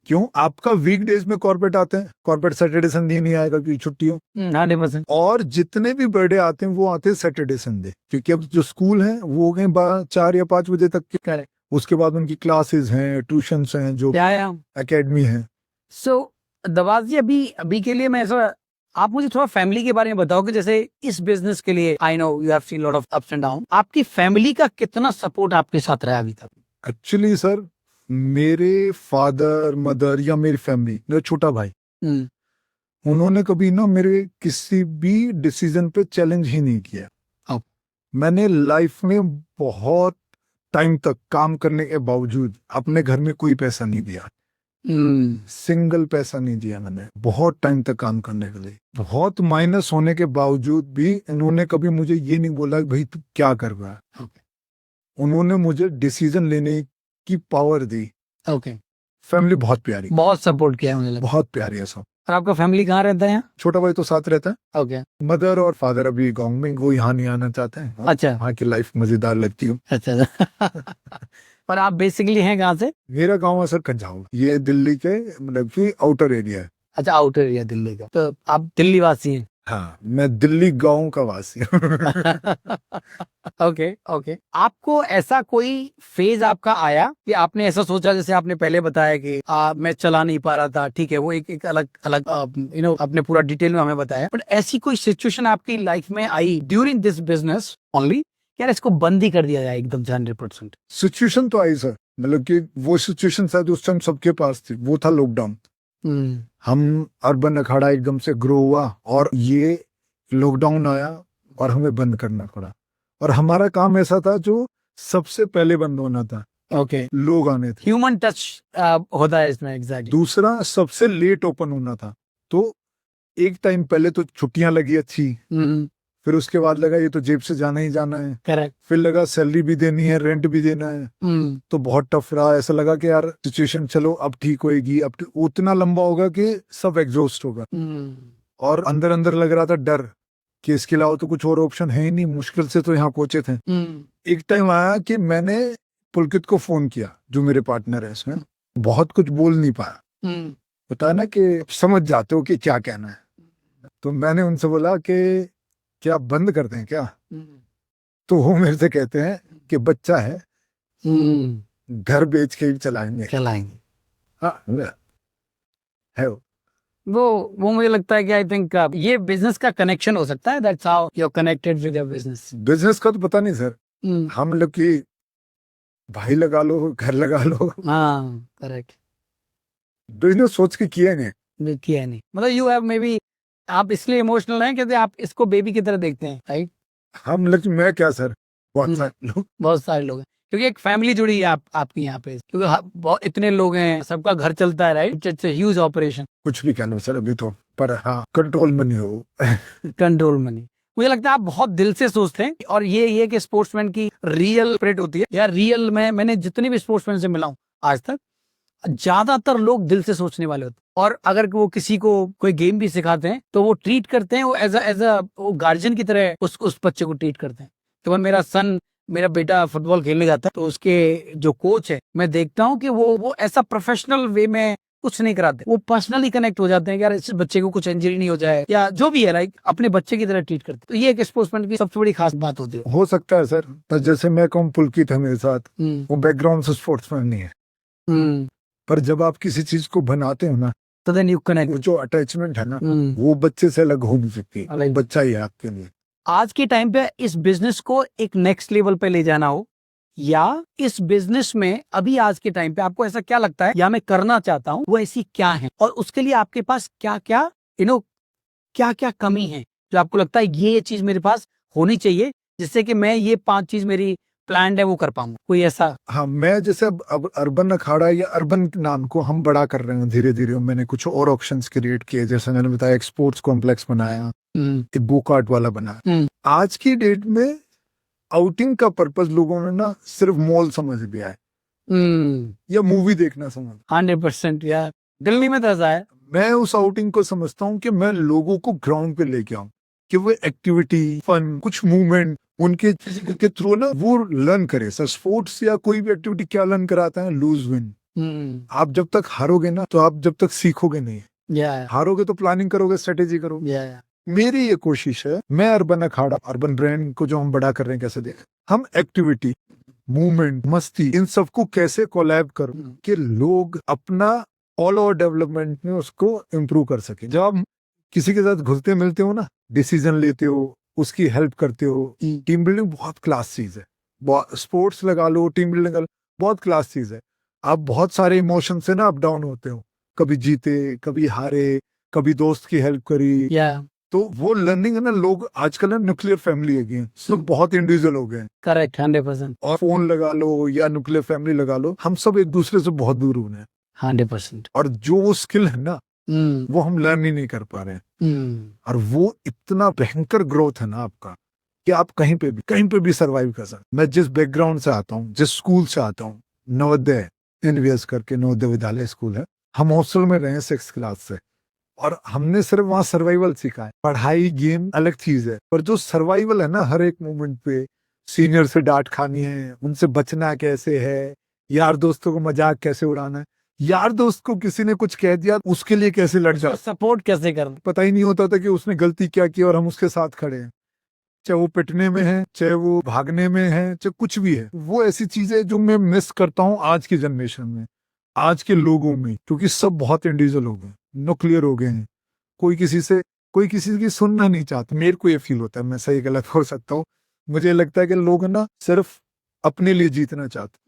क्यों? आपका वीकडेज में कॉर्पोरेट आते हैं, कॉर्पोरेट सैटरडे संडे नहीं आएगा क्योंकि छुट्टी हो। 100%। और जितने भी बर्थडे आते हैं वो आते हैं सैटरडे संडे, क्योंकि अब जो स्कूल है वो हो गए 4 या 5 बजे तक के। करेक्ट। उसके बाद उनकी क्लासेस हैं, ट्यूशंस हैं, जो एकेडमी है। सो दवाजी, अभी के लिए मैं ऐसा, आप मुझे थोड़ा फैमिली के बारे में बताओ कि जैसे इस बिजनेस के लिए I know you have seen lot of ups and down, आपकी फैमिली का कितना सपोर्ट आपके साथ रहा अभी तक? एक्चुअली सर, मेरे फादर मदर या मेरी फैमिली, मेरा छोटा भाई, उन्होंने कभी ना मेरे किसी भी डिसीजन पे चैलेंज ही नहीं किया। अब मैंने लाइफ में बहुत टाइम तक काम करने के बावजूद अपने घर में कोई पैसा नहीं दिया, सिंगल पैसा नहीं दिया मैंने, बहुत टाइम तक काम करने के लिए। बहुत माइनस होने के बावजूद भी इन्होंने कभी मुझे ये नहीं बोला कि भाई तू क्या कर रहा है। उन्होंने मुझे डिसीजन लेने की पावर दी। ओके, फैमिली बहुत प्यारी, बहुत सपोर्ट किया है मुझे लगता बहुत प्यारी है सब। है। और आपका फैमिली कहाँ रहता है यहाँ? छोटा भाई तो साथ रहता है, ओके, मदर और फादर अभी गाँव में, वो यहाँ नहीं आना चाहते हैं। अच्छा वहाँ की लाइफ मजेदार लगती है। अच्छा। पर आप बेसिकली हैं कहाँ से? मेरा गाँव है सर कंझाऊ, ये दिल्ली के मतलब कि आउटर एरिया है। अच्छा, आउटर एरिया दिल्ली का, तो आप दिल्ली वासी हैं? हाँ, मैं दिल्ली गाँव का वासी हूँ। Okay okay. आपको ऐसा कोई फेज आपका आया कि आपने ऐसा सोचा, जैसे आपने पहले बताया कि मैं चला नहीं पा रहा था, ठीक है, वो एक अलग अलग आपने पूरा डिटेल में हमें बताया, बट ऐसी कोई सिचुएशन आपकी लाइफ में आई ड्यूरिंग दिस बिजनेस ओनली, यार इसको बंद ही कर दिया जाए एकदम से 100%? सिचुएशन तो आई सर, मतलब कि वो सिचुएशन शायद उस टाइम सबके पास थी, वो था लॉकडाउन। हम अर्बन अखाड़ा एकदम से ग्रो हुआ और ये लॉकडाउन आया और हमें बंद करना पड़ा। और हमारा काम ऐसा था जो सबसे पहले बंद होना था। ओके, लोग आने थे। ह्यूमन टच होता है इसमें, एग्जैक्टली। दूसरा, सबसे लेट ओपन होना था। तो एक टाइम पहले तो छुट्टियां लगी अच्छी, फिर उसके बाद लगा ये तो जेब से जाना ही जाना है, करेक्ट। फिर लगा सैलरी भी देनी है, रेंट भी देना है, तो बहुत टफ रहा। ऐसा लगा कि यार सिचुएशन चलो अब ठीक होएगी, अब उतना लंबा होगा कि सब एग्जॉस्ट होगा। और अंदर अंदर लग रहा था डर कि इसके अलावा तो कुछ और ऑप्शन है ही नहीं, मुश्किल से तो यहाँ पहुंचे थे। एक टाइम आया कि मैंने पुलकित को फोन किया, जो मेरे पार्टनर है इसमें, बहुत कुछ बोल नहीं पाया, पता ना कि समझ जाते हो कि क्या कहना है। तो मैंने उनसे बोला कि क्या बंद कर दें क्या? तो वो मेरे से कहते हैं कि बच्चा है, घर बेच के ही चलाएंगे। हाँ, है वो मुझे लगता है कि आई थिंक ये बिजनेस का कनेक्शन हो सकता है, that's how you are connected with your business. Business का तो पता नहीं सर, हम लोग की भाई लगा लो, घर लगा लो, हाँ करेक्ट, बिजनेस सोच के किया नहीं। किया नहीं, मतलब यू हैव मे बी, आप इसलिए इमोशनल हैं क्योंकि आप इसको बेबी की तरह देखते हैं, राइट? हम लोग, मैं क्या सर, बहुत सारे लोग, बहुत सारे लोग हैं, क्योंकि एक फैमिली जुड़ी है आपकी यहाँ पे, क्योंकि बहुत इतने लोग हैं, सबका घर चलता है, right? It's a huge operation. कुछ भी कह लो सर अभी तो, पर हाँ कंट्रोल में नहीं हो। कंट्रोल मनी, मुझे लगता है आप बहुत दिल से सोचते हैं। और ये कि स्पोर्ट्समैन की रियल स्पिरिट होती है यार, रियल में मैंने जितने भी स्पोर्ट्समैन से मिला हूँ आज तक, ज्यादातर लोग दिल से सोचने वाले होते हैं। और अगर वो किसी को कोई गेम भी सिखाते हैं तो वो ट्रीट करते हैं, वो एज अ वो गार्जियन की तरह उस बच्चे को ट्रीट करते हैं। तो मेरा सन, मेरा बेटा फुटबॉल खेलने जाता है, तो उसके जो कोच है, मैं देखता हूँ कि वो ऐसा प्रोफेशनल वे में कुछ नहीं कराते, वो पर्सनली कनेक्ट हो जाते हैं कि यार इस बच्चे को कुछ इंजरी नहीं हो जाए, या जो भी है, लाइक अपने बच्चे की तरह ट्रीट करते हैं। तो ये एक स्पोर्ट्समैन की सबसे बड़ी खास बात होती है। हो सकता है सर, पर जैसे मैं कहूँ पुलकित है मेरे साथ, वो बैकग्राउंड से स्पोर्ट्समैन नहीं है, पर जब आप किसी चीज को बनाते हो ना, तो देन यू कनेक्ट, जो अटैचमेंट है ना, वो बच्चे से अलग हो नहीं सकती। बच्चा ही है आपके लिए। आज के टाइम पे इस बिजनेस को एक नेक्स्ट लेवल पे ले जाना हो, या इस बिजनेस में अभी आज के टाइम पे आपको ऐसा क्या लगता है, या मैं करना चाहता हूँ, वो ऐसी क्या है, और उसके लिए आपके पास क्या क्या क्या क्या कमी है जो आपको लगता है ये चीज मेरे पास होनी चाहिए, जिससे कि मैं ये 5 चीज मेरी प्लान है वो कर पाऊंगा, कोई ऐसा? हाँ, मैं जैसे अब अर्बन अखाड़ा या अर्बन नाम को हम बड़ा कर रहे हैं धीरे धीरे। मैंने कुछ और ऑप्शंस क्रिएट किए, जैसे मैंने बताया, एक स्पोर्ट्स कॉम्प्लेक्स बनाया, एक गो कार्ट वाला बनाया। आज की डेट में आउटिंग का पर्पस लोगों ने ना सिर्फ मॉल समझ लिया है, या मूवी देखना समझ। 100% यार, दिल्ली में तो ऐसा है। मैं उस आउटिंग को समझता हूँ कि मैं लोगों को ग्राउंड पे लेके आऊं, कि वो एक्टिविटी, फन, कुछ मूवमेंट उनके के थ्रू ना वो लर्न करे। सर स्पोर्ट्स या कोई भी एक्टिविटी क्या लर्न कराता है? Loose win. आप जब तक हारोगे ना, तो आप जब तक सीखोगे नहीं। हारोगे तो प्लानिंग करोगे, स्ट्रेटेजी करोगे। मेरी ये कोशिश है, मैं अर्बन अखाड़ा, अर्बन ब्रांड को जो हम बड़ा कर रहे हैं, कैसे देखें हम एक्टिविटी, मूवमेंट, मस्ती, इन सबको कैसे कोलैब करो कि लोग अपना ऑल ओवर डेवलपमेंट में उसको इम्प्रूव कर सके। जब आप किसी के साथ घुलते मिलते हो ना, डिसीजन लेते हो, उसकी हेल्प करते हो, टीम बिल्डिंग बहुत क्लास चीज है। स्पोर्ट्स लगा लो, टीम बिल्डिंग लगा लो, बहुत क्लास चीज है। आप बहुत सारे इमोशन से ना अप डाउन होते हो, कभी जीते कभी हारे, कभी दोस्त की हेल्प करी। Yeah, तो वो लर्निंग है ना, लोग आजकल ना न्यूक्लियर फैमिली है गई, सब बहुत इंडिविजुअल हो गए हैं। correct, 100%, और फोन लगा लो या न्यूक्लियर फैमिली लगा लो, हम सब एक दूसरे से बहुत दूर हो रहे हैं। 100%. और जो वो स्किल है ना, Mm, वो हम लर्न ही नहीं कर पा रहे हैं। mm. और वो इतना भयंकर ग्रोथ है ना आपका, कि आप कहीं पे भी सरवाइव कर सकते। मैं जिस बैकग्राउंड से आता हूँ, जिस स्कूल से आता हूँ, नवोदय NVS करके नवोदय विद्यालय स्कूल है, हम हॉस्टल में रहे 6th क्लास से, और हमने सिर्फ वहां सर्वाइवल सीखा है। पढ़ाई गेम अलग चीज है, पर जो सर्वाइवल है ना, हर एक मोमेंट पे सीनियर से डांट खानी है, उनसे बचना कैसे है, यार दोस्तों को मजाक कैसे उड़ाना है, यार दोस्त को किसी ने कुछ कह दिया उसके लिए कैसे लड़ जाओ, सपोर्ट कैसे कर? पता ही नहीं होता था कि उसने गलती क्या की और हम उसके साथ खड़े हैं। चाहे वो पिटने में है, चाहे वो भागने में है, चाहे कुछ भी है। वो ऐसी चीजें जो मैं मिस करता हूँ आज की जनरेशन में, आज के लोगों में, क्योंकि सब बहुत इंडिविजुअल हो गए, न्यूक्लियर हो गए हैं। कोई किसी की सुनना नहीं चाहता। मेरे को ये फील होता है, मैं सही गलत हो सकता हूँ, मुझे लगता है कि लोग ना सिर्फ अपने लिए जीतना चाहते,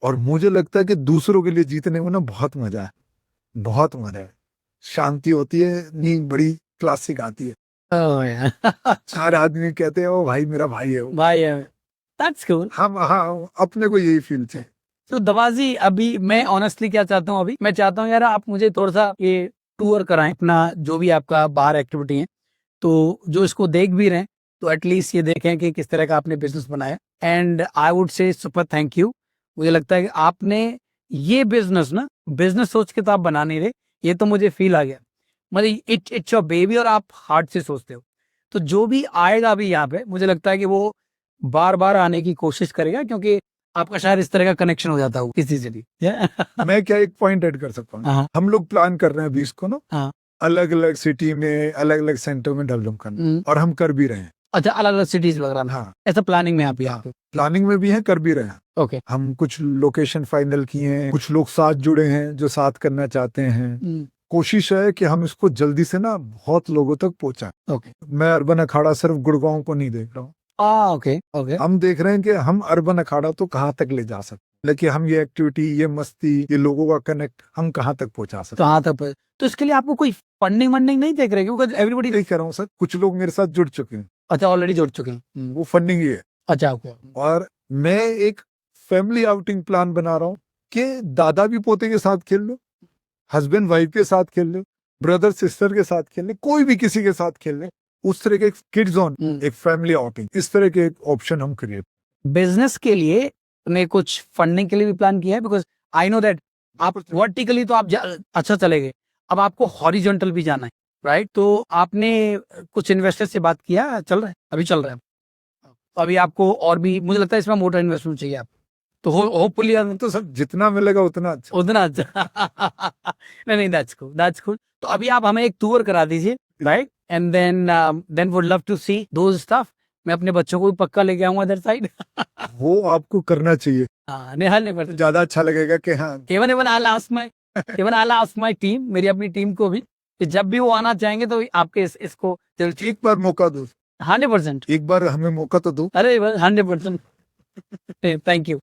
और मुझे लगता है कि दूसरों के लिए जीतने में ना बहुत मजा है, बहुत मजा है, शांति होती है, नींद बड़ी क्लासिक आती है। Oh yeah. चार आदमी कहते हैं ओ भाई मेरा भाई है वो। भाई, that's cool. हम हाँ, अपने को यही फील थे। तो दवाजी, अभी मैं ऑनेस्टली क्या चाहता हूँ, अभी मैं चाहता हूँ यार आप मुझे थोड़ा सा ये टूर कराएं अपना, जो भी आपका बाहर एक्टिविटी है, तो जो इसको देख भी रहे हैं तो एटलीस्ट ये देखें कि किस तरह का आपने बिजनेस बनाया। And I would say super thank you. मुझे लगता है कि आपने ये बिजनेस ना, बिजनेस सोच के तो आप बना नहीं रहे, ये तो मुझे फील आ गया, मतलब इट्स योर बेबी और आप हार्ट से सोचते हो। तो जो भी आएगा अभी यहाँ पे, मुझे लगता है कि वो बार बार आने की कोशिश करेगा, क्योंकि आपका शायद इस तरह का कनेक्शन हो जाता हो किसी से भी। मैं क्या एक पॉइंट ऐड कर सकता हूँ, हाँ, हम लोग प्लान कर रहे हैं 20 को ना, हाँ। अलग अलग सिटी में अलग अलग सेंटर में डेवलप करना, और हम कर भी रहे हैं। अच्छा, अलग अलग सिटीज वगैरह में? हाँ, ऐसा प्लानिंग में आप ही? हाँ, प्लानिंग में भी है, कर भी रहे हैं। ओके। हम कुछ लोकेशन फाइनल किए हैं, कुछ लोग साथ जुड़े हैं जो साथ करना चाहते हैं। कोशिश है कि हम इसको जल्दी से ना बहुत लोगों तक पहुंचाएं। ओके। मैं अर्बन अखाड़ा सिर्फ गुड़गांव को नहीं देख रहा हूँ, ओके ओके। हम देख रहे हैं कि हम अर्बन अखाड़ा तो कहाँ तक ले जा सकते हैं, लेकिन हम ये एक्टिविटी, ये मस्ती, ये लोगों का कनेक्ट हम कहाँ तक पहुंचा सकते हैं। कहाँ तक? तो इसके लिए आपको कोई फंडिंग वंडिंग नहीं देख रहे? क्योंकि एवरीबॉडी। यही कह रहा हूँ सर, कुछ लोग मेरे साथ जुड़ चुके हैं। अच्छा, ऑलरेडी जुड़ चुके हैं। वो फंडिंग ही है। अच्छा, ओके। और मैं एक फैमिली आउटिंग प्लान बना रहा हूँ कि दादा भी पोते के साथ खेल लो, हस्बैंड वाइफ के साथ खेल लो, ब्रदर सिस्टर के साथ खेल ले, कोई भी किसी के साथ खेल ले, उस तरह के किड जोन, एक फैमिली आउटिंग, इस तरह के एक ऑप्शन हम क्रिएट। बिजनेस के लिए ने कुछ फंडिंग के लिए भी प्लान किया है? बिकॉज आई नो दैट आप वर्टिकली तो आप अच्छा चले गए, अब आपको हॉरिजॉन्टल भी जाना है, राइट? तो आपने कुछ इन्वेस्टर से बात किया? चल रहा है, अभी चल रहा है? तो अभी आपको और भी, मुझे लगता है इसमें मोटा इन्वेस्टमेंट चाहिए आप, तो होपफुली तो सब जितना मिलेगा उतना अच्छा, उतना अच्छा। नहीं, दैट्स गुड। तो अभी आप हमें एक टूर करा दीजिए, right? And then would love to see those stuff. मैं अपने बच्चों को भी पक्का लेके आऊंगा अदर साइड। वो आपको करना चाहिए। हाँ, निहाल नहीं पड़ता, ज्यादा अच्छा लगेगा कि हाँ, even I ask my team, मेरी अपनी टीम को भी, कि जब भी वो आना चाहेंगे तो आपके इसको एक बार मौका दो, 100%। एक बार हमें मौका तो दो। अरे 100%। Thank you.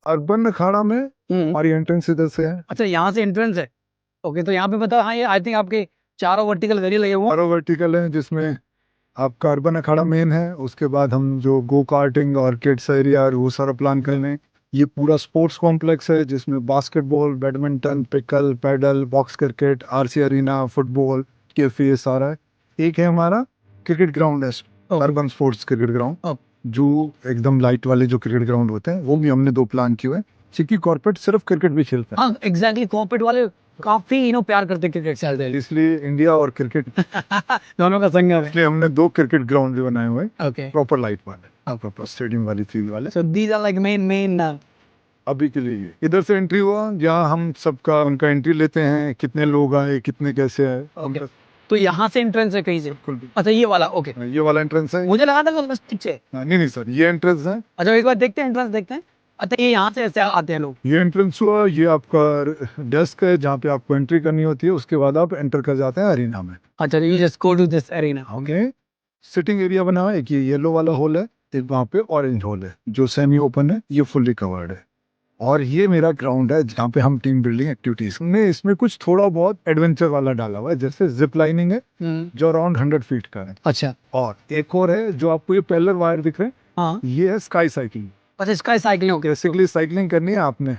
अर्बन अखाड़ा में हमारी एंट्रेंस इधर से है। अच्छा, यहाँ से एंट्रेंस है? ओके, तो यहाँ पे बता, हाँ, ये आई थिंक आपके चारों वर्टिकल वेरी लगे हुए हैं। चारों वर्टिकल है, जिसमें आपका अर्बन अखाड़ा मेन है, उसके बाद हम जो गो कार्टिंग और किड्स एरिया वो सारा प्लान कर रहे हैं। ये पूरा स्पोर्ट्स कॉम्प्लेक्स है, जिसमें basketball, badminton, pickle, paddle, box cricket, RC arena, football, cafe, ये सारा है। एक है हमारा क्रिकेट ग्राउंड है, अर्बन स्पोर्ट्स क्रिकेट ग्राउंड, जो एकदम लाइट वाले जो क्रिकेट ग्राउंड होते हैं, वो भी हमने 2 प्लान किए हैं। सिटी कॉर्पोरेट सिर्फ क्रिकेट भी खेलता है। हाँ, एग्जैक्टली, कॉर्पोरेट वाले काफी प्यार करते हैं क्रिकेट से, इसलिए इंडिया और क्रिकेट दोनों का संगम है। इसलिए हमने 2 क्रिकेट ग्राउंड भी बनाए हुए हैं, ओके। प्रॉपर लाइट वाले, प्रॉपर स्टेडियम वाली फील्ड वाले। So these are like main अभी के लिए इधर से एंट्री हुआ, जहाँ हम सबका उनका एंट्री लेते हैं, कितने लोग आए, कितने कैसे आए। ओके। तो यहाँ से एंट्रेंस है कहीं से? बिल्कुल। अच्छा, ये वाला, ओके। ये वाला एंट्रेंस है। मुझे लगा था कि बस पीछे। नहीं सर, ये एंट्रेंस है। अच्छा, एक बार देखते हैं, एंट्रेंस देखते हैं। अच्छा, ये यहाँ से ऐसे आते हैं लोग? ये एंट्रेंस हुआ, ये आपका डेस्क है जहाँ पे आपको एंट्री करनी होती है, उसके बाद आप एंटर कर जाते हैं अरीना में। अच्छा, you just go to this arena. Okay. Sitting area बना हुआ है, एक ये येलो वाला हॉल है, एक वहाँ पे ऑरेंज हॉल है, जो सेमी ओपन है, ये फुल्ली कवर्ड है। और ये मेरा ग्राउंड है जहाँ पे हम टीम बिल्डिंग एक्टिविटीज में इसमें कुछ थोड़ा बहुत एडवेंचर वाला डाला हुआ है, जैसे जिप लाइनिंग है जो अराउंड 100 फीट का है, अच्छा और एक और है जो आपको ये पैरेलल वायर दिख रहे हैं, हाँ ये है स्काई साइकिलिंग। अच्छा इसका साइकिलिंग हो गया बेसिकली साइकिलिंग करनी है आपने,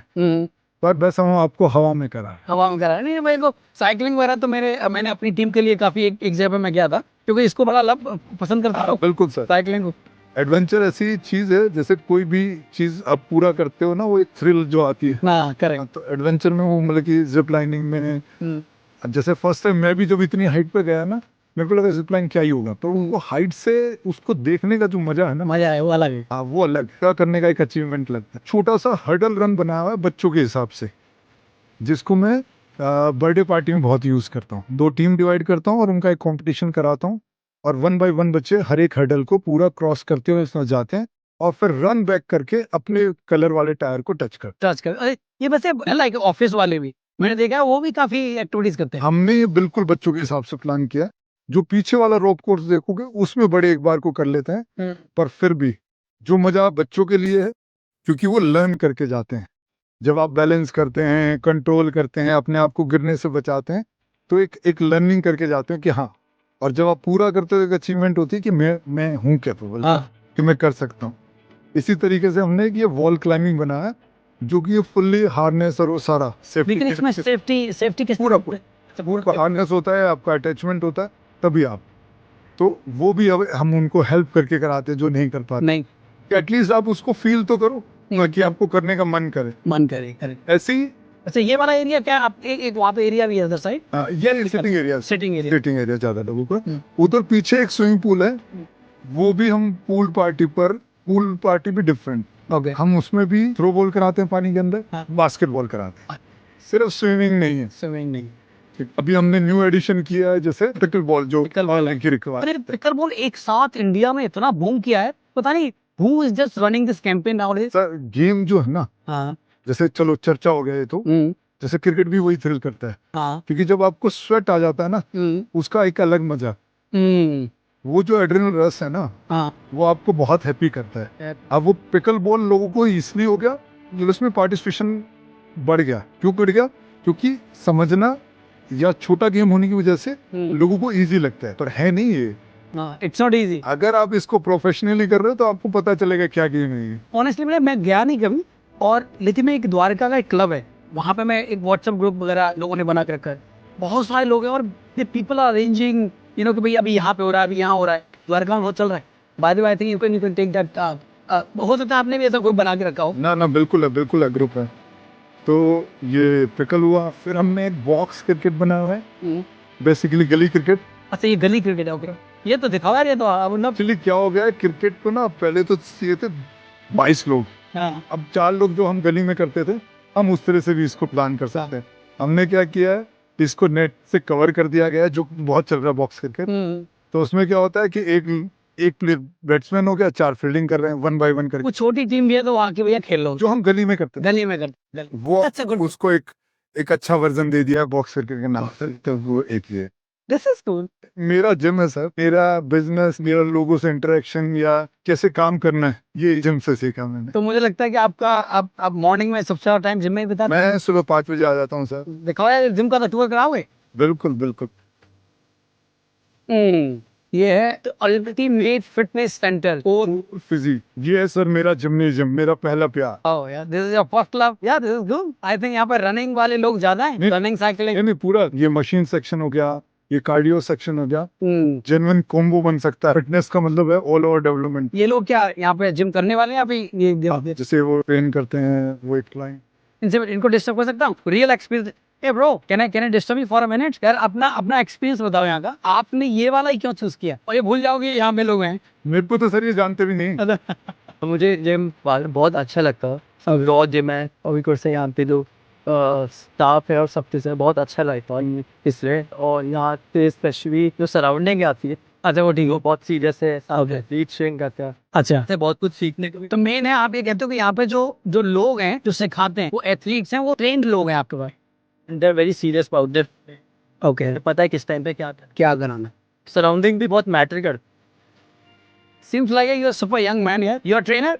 पर बस हम आपको हवा में करा। हवा में करा नहीं मेरे को साइकिलिंग वगैरह तो मैंने अपनी टीम के लिए काफी एक जगह पे मैं गया था क्योंकि इसको बड़ा पसंद करता हूँ बिल्कुल सर, साइकिलिंग को। एडवेंचर ऐसी चीज है जैसे कोई भी चीज आप पूरा करते हो ना, वो एक थ्रिल जो आती है, हाँ करेक्ट। तो एडवेंचर में वो मतलब कि जिप लाइनिंग में जैसे फर्स्ट टाइम मैं भी जब इतनी हाइट पे गया ना, मेरे को लगा जिप लाइन क्या ही होगा, तो वो हाइट से उसको देखने का जो मजा है ना, मजा है वो अलग है। हाँ वो अलग का करने का एक अचीवमेंट लगता है। छोटा सा हर्डल रन बनाया हुआ है बच्चों के हिसाब से, जिसको मैं बर्थडे पार्टी में बहुत यूज करता हूँ। 2 टीम डिवाइड करता हूँ और उनका एक कंपटीशन कराता हूँ, और 1 बाय 1 बच्चे हर एक हर्डल को पूरा क्रॉस करते हुए इसमें जाते हैं और फिर रन बैक करके अपने कलर वाले टायर को टच करते टच कर अरे ये वैसे लाइक ऑफिस वाले भी मैंने देखा है वो भी काफी एक्टिविटीज करते हैं। हैं। हमने ये बिल्कुल बच्चों के हिसाब से प्लान किया। जो पीछे वाला रोप कोर्स देखोगे उसमें बड़े एक बार को कर लेते हैं, पर फिर भी जो मजा बच्चों के लिए है, क्योंकि वो लर्न करके जाते हैं। जब आप बैलेंस करते हैं, कंट्रोल करते हैं, अपने आप को गिरने से बचाते हैं, तो एक लर्निंग करके जाते हैं कि हाँ, और जब आप पूरा करते हो एक अचीवमेंट होती है कि मैं हूँ कैपेबल, हाँ कि मैं कर सकता हूँ। इसी तरीके से हमने एक ये वॉल क्लाइंबिंग बनाया, जो कि ये फुल्ली हार्नेस और वो सारा लेकिन इसमें सेफ्टी सेफ्टी किस पूरा पूरा हार्नेस होता है, आपका अटैचमेंट होता है, तभी आप, तो वो भी अब हम उनको हेल्प करके कराते हैं जो नहीं कर पाते, नहीं एटलीस्ट आप उसको फील तो करो कि आपको करने का मन करे। मन करे ऐसे ही अच्छा ये वाला एरिया क्या आप एक वहाँ पे एरिया भी है उधर साइड ये sitting area, sitting area sitting area ज्यादा लोगों का। उधर पीछे एक स्विमिंग पूल है, वो भी हम पूल पार्टी भी डिफरेंट, ओके हम उसमें भी थ्रो बॉल कराते हैं पानी के अंदर, हाँ। बास्केटबॉल कराते हैं, सिर्फ स्विमिंग नहीं है। स्विमिंग नहीं अभी हमने न्यू एडिशन किया है, जैसे पिकल बॉल जो की रिक्वायरमेंट। अरे पिकल बॉल एक साथ इंडिया में इतना बूम किया है पता नहीं who is just running this campaign nowadays. Sir game जो है ना, हाँ जैसे चलो चर्चा हो गया ये तो, जैसे क्रिकेट भी वही थ्रिल करता है, हाँ क्योंकि जब आपको स्वेट आ जाता है ना, उसका एक अलग मजा, वो जो एड्रेनल रश है ना, हाँ वो आपको बहुत हैप्पी करता है। अब वो पिकल बॉल लोगों को इसलिए हो गया कि उसमें पार्टिसिपेशन बढ़ गया। क्यों बढ़ गया? क्योंकि समझना या छोटा गेम होने की वजह से लोगों को इजी लगता है, पर है नहीं ये। It's not easy. अगर आप इसको प्रोफेशनली कर रहे हो तो आपको पता चलेगा क्या गेम है ये। ऑनेस्टली मैं गया नहीं कभी, और लेकिन मैं एक द्वारका का एक क्लब है वहाँ पे मैं एक व्हाट्सएप ग्रुप वगैरह लोगों ने बना के रखा है, बहुत सारे लोग हैं और people are arranging you know कि भाई अभी यहाँ पे हो रहा है अभी यहाँ हो रहा है, द्वारका में बहुत चल रहा है। By the way I think you can take that, हो सकता है आपने भी ऐसा ग्रुप बना के रखा हो। ना बिल्कुल है ग्रुप है। तो ये पिकल हुआ, फिर हमने एक बॉक्स क्रिकेट बना हुआ है, बेसिकली गली क्रिकेट। अच्छा ये गली क्रिकेट है, ओके ये तो दिखाओ यार, ये तो अब ना एक्चुअली क्या हो गया है क्रिकेट को ना, पहले तो ये थे 22 लोग, अब 4 लोग जो हम गली में करते थे, हम उस तरह से भी इसको प्लान कर सकते हैं। हमने क्या किया है, इसको नेट से कवर कर दिया गया है, जो बहुत चल रहा है बॉक्स क्रिकेट। तो उसमें क्या होता है कि एक प्लेयर बैट्समैन हो गया, 4 फील्डिंग कर रहे हैं 1 बाय 1 करके। वो छोटी टीम भी है तो आके भैया खेल लो, जो हम गली में करते थे, गली में करते वो उसको एक अच्छा वर्जन दे दिया है बॉक्स क्रिकेट के नाम से, तो वो एक ये दिस इज कूल। मेरा जिम है सर, मेरा बिजनेस, मेरा लोगों से इंटरेक्शन या कैसे काम करना है, ये जिम से सीखा मैंने। तो मुझे लगता है कि आप मॉर्निंग में सबसे ज्यादा टाइम जिम में ही बिताते मैं सुबह 5 बजे आ जाता हूँ सर। दिखाओ यार जिम का टूर कराओगे। बिल्कुल ये है तो अल्टीमेट फिटनेस सेंटर और फिजी, ये है सर मेरा जिम्नेजियम, मेरा पहला प्यार। ओह यार this is your first love यार, this is good. I think यहाँ पर रनिंग वाले लोग ज्यादा हैं, रनिंग साइकिलिंग नहीं पूरा ये मशीन सेक्शन हो गया, ये कार्डियो सेक्शन हो गया, जेन्युइन कॉम्बो बन सकता है। फिटनेस का मतलब है ऑल ओवर डेवलपमेंट। ये लोग क्या यहाँ पे जिम करने वाले हैं अभी ये जैसे वो ट्रेन करते हैं, वो एक क्लाइंट, इनसे इनको डिस्टर्ब कर सकता हूँ real experience. A bro can I disturb you for a minute यार, अपना एक्सपीरियंस बताओ यहाँ का, आपने ये वाला ही क्यों चूज किया और ये भूल जाओगे यहाँ पे लोग हैं। मेरे को तो सर ये जानते भी नहीं। मुझे जिम बहुत अच्छा लगता है, रॉ जिम है और ऊपर से यहाँ पे जो स्टाफ है और सब चीज़ें बहुत अच्छा लगता है इसलिए, और यहाँ पे स्पेशली जो सराउंडिंग आती है, अच्छा वो ठीक वो हो बहुत सीरियस है, रीच स्विंग करता है, अच्छा इससे बहुत कुछ सीखने को भी। तो मेन है आप ये कहते हो कि यहाँ पे जो लोग हैं जो सिखाते हैं वो एथलीट्स हैं, वो ट्रेंड लोग हैं आपके पास। They are very serious about this. Okay पता है किस टाइम पे क्या कराना। सराउंडिंग भी बहुत मैटर करती Seems like you're a super young man, yeah? You're a trainer?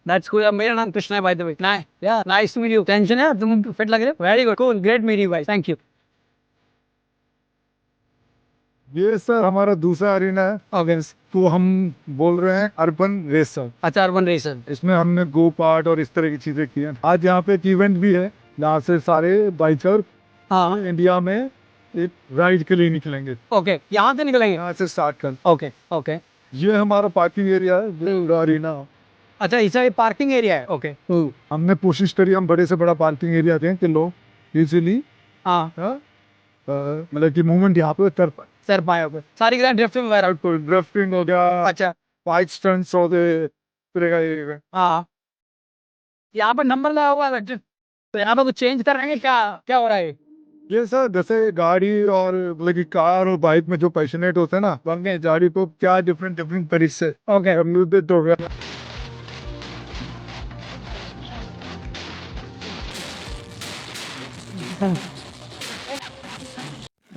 That's cool. मेरा नाम कृष्णा है by the way. Nice. Yeah, nice to meet you. Tension है तुम फिट लग रहे हो. Very good. Cool. Great meeting you guys. Thank you. ये sir हमारा दूसरा अरीना है, Okay. तो हम बोल रहे हैं अर्बन रेसर। अच्छा अर्बन रेसर. इसमें हमने गो पार्ट और इस तरह की चीजें की हैं। आज यहाँ पे एक इवेंट भी है, यहाँ से सारे बाइकर हाँ. इंडिया में एक राइड के लिए निकलेंगे। Okay. यहाँ से निकलेंगे. यहाँ से स्टार्ट कर। Okay. Okay. ये हमारा पार्किंग एरिया है, पूरा अरीना। अच्छा इसे पार्किंग एरिया है. Okay. हमने कोशिश करी हम बड़े से बड़ा पार्किंग एरिया दें कि लोग इजीली हाँ. मतलब कि मूवमेंट यहाँ पे कर पाए। सर पाए होगे. सारी की ड्रिफ्टिंग वगैरह. ड्रिफ्टिंग हो गया, अच्छा. बाइक स्टंट्स हो गए, फिर ये हाँ. यहाँ पर नंबर लगा हुआ है. तो यहाँ पर कुछ चेंज कर रहे हैं क्या? क्या हो रहा है? ये सर जैसे गाड़ी और मतलब कि कार और बाइक में जो पैशनेट होते हैं ना, वंगे गाड़ी को क्या डिफरेंट डिफरेंट तरीके से Okay. म्यूजिक हो गया।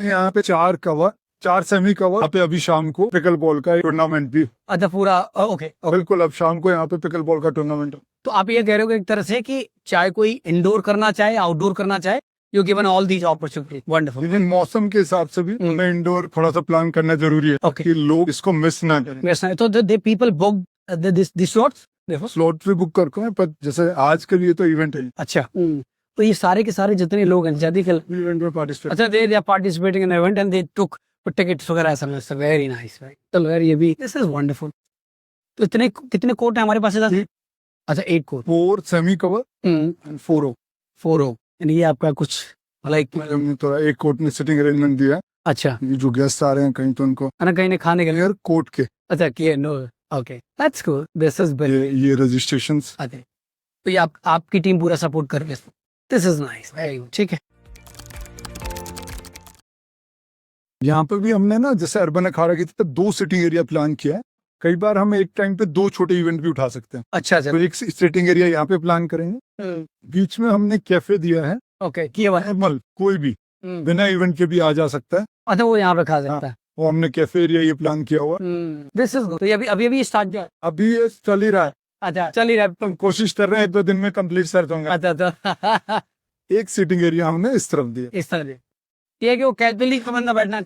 यहाँ पे 4 सेमी कवर। यहाँ पे अभी शाम को पिकल बॉल का टूर्नामेंट भी। अच्छा पूरा. ओके. बिल्कुल, अब शाम को यहाँ पे पिकल बॉल का टूर्नामेंट। तो आप ये कह रहे हो कि एक तरह से कि चाहे कोई इंडोर करना चाहे आउटडोर करना चाहे you given all these opportunity. Wonderful. लेकिन मौसम के हिसाब से भी हमें इंडोर थोड़ा सा प्लान करना जरूरी है Okay. कि लोग इसको मिस ना करें। तो they people book this slots. देखो. स्लॉट भी बुक करते हैं, पर जैसे आज के लिए तो इवेंट है, अच्छा. तो ये सारे के सारे जितने लोग हैं शादी के. इवेंट में पार्टिसिपेट। अच्छा they are participating in event and they took tickets वगैरह ऐसा. Very nice. चलो यार ये भी दिस इज वंडरफुल. तो इतने कितने कोर्ट है हमारे पास इधर? अच्छा 8 कोर्ट. 4 सेमी कवर एंड 4 यानी ये आपका कुछ लाइक हमने थोड़ा एक कोर्ट में सिटिंग अरेंजमेंट दिया है। अच्छा. ये जो गेस्ट आ रहे हैं कहीं तो उनको है ना कहीं ने खाने के लिए. यार कोर्ट के अच्छा किए. No. Okay that's cool. This is ये रजिस्ट्रेशंस। अच्छा. तो ये आपकी टीम पूरा सपोर्ट कर रही है. This is nice. Very good. ठीक है. यहाँ पे भी हमने ना जैसे अर्बन अखाड़ा की तरह 2 सिटिंग एरिया प्लान किया है। कई बार हम एक टाइम पे 2 छोटे इवेंट भी उठा सकते हैं। अच्छा तो एक सिटिंग एरिया यहाँ पे प्लान करेंगे, बीच में हमने कैफे दिया है। ओके किए हुआ है. नॉर्मल कोई भी बिना इवेंट के भी आ जा सकता है, अच्छा वो यहाँ पे खा सकता है. वो हमने कैफे एरिया ये प्लान किया हुआ है। This is good. तो ये अभी स्टार्ट किया. अभी ये चल ही रहा है, अच्छा चल ही रहा है. तो हम कोशिश कर रहे हैं 1-2 दिन में कंप्लीट कर दूंगा। अच्छा अच्छा. एक सिटिंग एरिया हमने इस तरफ दिया इस तरह से ये है कि वो कैजुअली का बंदा बैठना.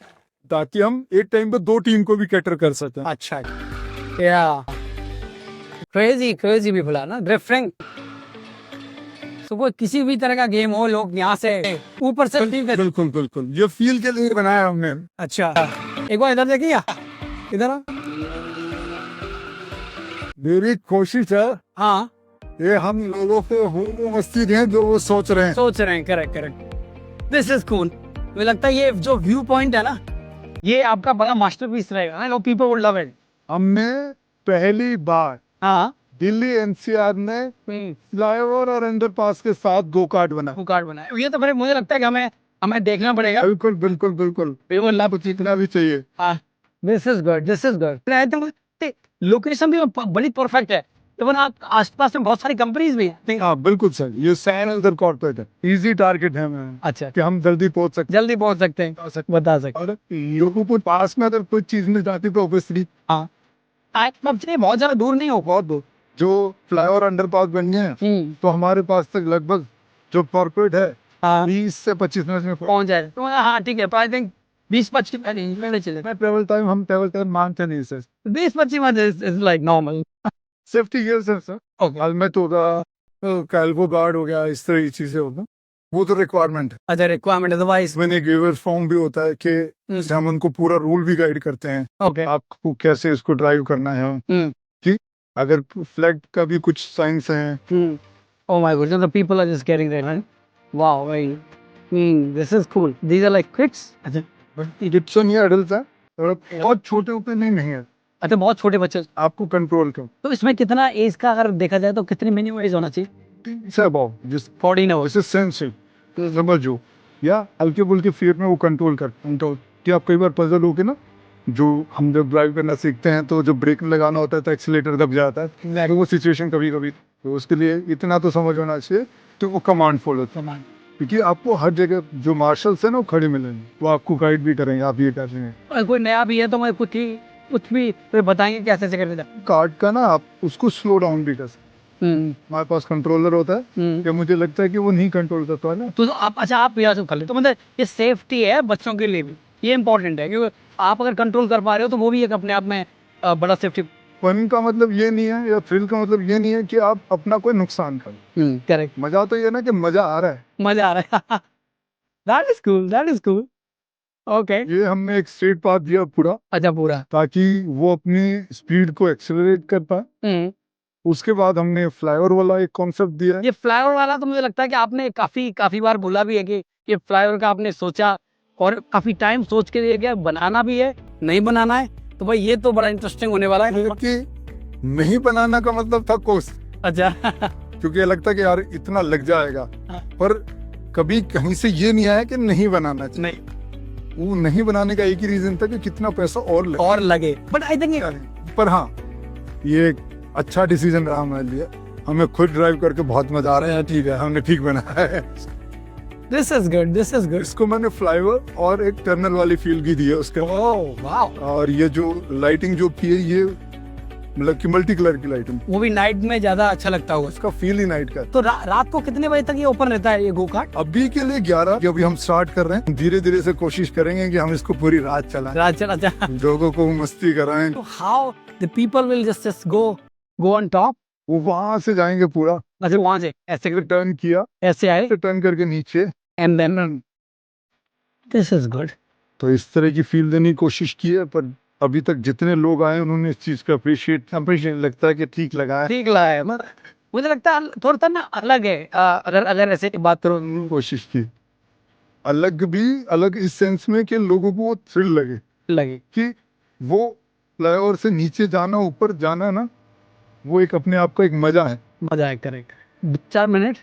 ताकि हम एक टाइम पे 2 टीम को भी कैटर कर सकें। अच्छा या क्रेजी भी बुला ना ड्रिफ्टिंग. तो कोई किसी भी तरह का गेम हो लोग यहाँ से ऊपर से. बिल्कुल बिल्कुल, ये फील के लिए बनाया हमने। अच्छा एक बार इधर देखिए. इधर आ. मेरी कोशिश है हाँ ये हम लोगों को वो मस्ती दें जो वो सोच रहे हैं। सोच रहे हैं. करेक्ट. This is cool. मुझे लगता है ये जो व्यू पॉइंट है ना ये आपका बड़ा मास्टरपीस रहेगा ना. लो पीपल वुड लव इट. हमने पहली बार हाँ दिल्ली एनसीआर में फ्लाईओवर और अंडरपास के साथ गो कार्ट बना। वो कार्ड बनाया. ये तो फिर मुझे लगता है कि हमें देखना पड़ेगा. बिल्कुल बिल्कुल बिल्कुल, इतना भी चाहिए। This is good. लोकेशन भी बड़ी परफेक्ट है. इवन आप आसपास में बहुत सारी कंपनीज भी हैं. हाँ बिल्कुल सर, ये सैन अल्दर कॉर्पोरेट है, इजी टारगेट है हमें अच्छा कि हम जल्दी पहुंच सकते जल्दी पहुंच सकते हैं. बता सकते और लोगों को पास में अगर कोई चीज मिल जाती तो ऑब्वियसली हैं. बहुत ज्यादा दूर नहीं हो. बहुत दूर। जो फ्लाईओवर अंडरपास बन गए हैं तो हमारे पास तक लगभग जो कॉर्पोरेट है 20 से 25 मिनट में पहुंच जाए. तो हाँ ठीक है. आई थिंक 20-25 मिनट चले. हम ट्रेवल टाइम मांगते नहीं sir. 20-25 minute is like normal. Safety gears है सर, हेलमेट होगा, कैल्वो गार्ड हो गया, इस तरह की चीजें होगा, वो तो रिक्वायरमेंट है। अच्छा रिक्वायरमेंट. अदरवाइज मैंने गिवर फॉर्म भी होता है कि हम उनको पूरा रूल भी गाइड करते हैं ओके. आपको कैसे इसको ड्राइव करना है। ठीक, अगर फ्लैग का भी कुछ साइंस है। Oh my god, the people are just getting there, right? Wow, this is cool. These are like kids. अच्छा. इजिप्शियन या एडल्ट है, बहुत छोटे होते नहीं है, अच्छा बहुत छोटे बच्चे. आपको कंट्रोल कर। तो इसमें कितना एज का अगर देखा जाए तो कितनी मिनिमम एज होना चाहिए? सर अबाउट जिस 14 hours. वैसे सेंसिटिव तो समझो, या हल्के फुल्के फियर में वो कंट्रोल कर कि आप कई बार पजल हो के ना, जो हम जब ड्राइव करना सीखते हैं तो जब ब्रेक लगाना होता है तो एक्सीलेटर दब जाता है, तो वो सिचुएशन कभी कभी, तो उसके लिए इतना तो समझ होना चाहिए तो वो कमांड फॉलो कमांड, क्योंकि आपको हर जगह जो मार्शल्स है ना वो खड़े मिलेंगे, वो आपको गाइड भी करेंगे, आप ये कर रहे हैं। और कोई नया भी है तो मैं कुछ भी तो बताएंगे कैसे से करने का। कार्ड का ना आप उसको स्लो डाउन भी कर सकते, हमारे पास कंट्रोलर होता है कि मुझे लगता है कि वो नहीं कंट्रोल करता है ना, तो आप अच्छा आप यहाँ से कर ले, तो मतलब ये सेफ्टी है बच्चों के लिए भी, ये इंपॉर्टेंट है क्योंकि आप अगर कंट्रोल कर पा रहे हो तो वो भी एक अपने आप में बड़ा सेफ्टी। फन का मतलब ये नहीं है या थ्रिल का मतलब ये नहीं है कि आप अपना कोई नुकसान करें। करेक्ट, मजा तो ये ना कि मजा आ रहा है। मजा आ रहा है। That is cool, that is cool. Okay, ये हमने एक स्ट्रेट पाथ दिया पूरा, अच्छा पूरा। ताकि वो अपनी स्पीड को एक्सेलरेट कर पाए। उसके बाद हमने फ्लाईओवर वाला एक कॉन्सेप्ट दिया है। ये फ्लाईओवर वाला तो मुझे लगता है कि आपने काफी काफी बार बोला भी है कि ये फ्लाईओवर का आपने सोचा और काफी टाइम सोच के ये बनाना भी है, नहीं बनाना है, तो भाई ये तो बड़ा इंटरेस्टिंग होने वाला है। कि नहीं बनाना का मतलब था कोर्स, अच्छा। क्योंकि लगता कि यार इतना लग जाएगा, हाँ। पर कभी कहीं से ये नहीं आया कि नहीं बनाना चाहिए। नहीं, वो नहीं बनाने का एक ही रीजन था कि कितना पैसा और लगे, बट आई थिंक पर हाँ, ये एक अच्छा डिसीजन रहा हमारे लिए। हमें खुद ड्राइव करके बहुत मजा आ रहा है। ठीक है, हमने ठीक बनाया है। This is good, this is good. इसको मैंने फ्लाईओवर और एक टर्नल वाली फील की दी है उसके। ओह वाओ, और ये जो लाइटिंग जो की है, ये मतलब कि मल्टी कलर की लाइटिंग, वो भी नाइट में ज्यादा अच्छा लगता होगा। उसका फील ही नाइट का है। तो रात को कितने बजे तक ये ओपन रहता है ये गो कार्ट? अभी के लिए 11, अभी हम स्टार्ट कर रहे हैं। धीरे धीरे से कोशिश करेंगे कि हम इसको पूरी रात चलाएं, रात चला जा। लोगों को मस्ती कराएं। तो how the people will just go on top? वो वहां से जाएंगे पूरा, अच्छा वहां से ऐसे टर्न किया, ऐसे आए टर्न करके नीचे, and then this is good. तो इस तरह की फील देने की कोशिश की है। पर अभी तक जितने लोग आए उन्होंने इस चीज का अप्रिशिएट लगता है कि ठीक लगा है। ठीक लगा है, मुझे लगता है थोड़ा सा ना अलग है। अगर ऐसे बात करो, कोशिश की अलग भी, अलग इस सेंस में कि लोगों को थ्रिल लगे कि वो फ्लाईओवर से नीचे जाना, ऊपर जाना ना, वो एक अपने आप का एक मजा है। मजा है। करेक्ट। 4 मिनट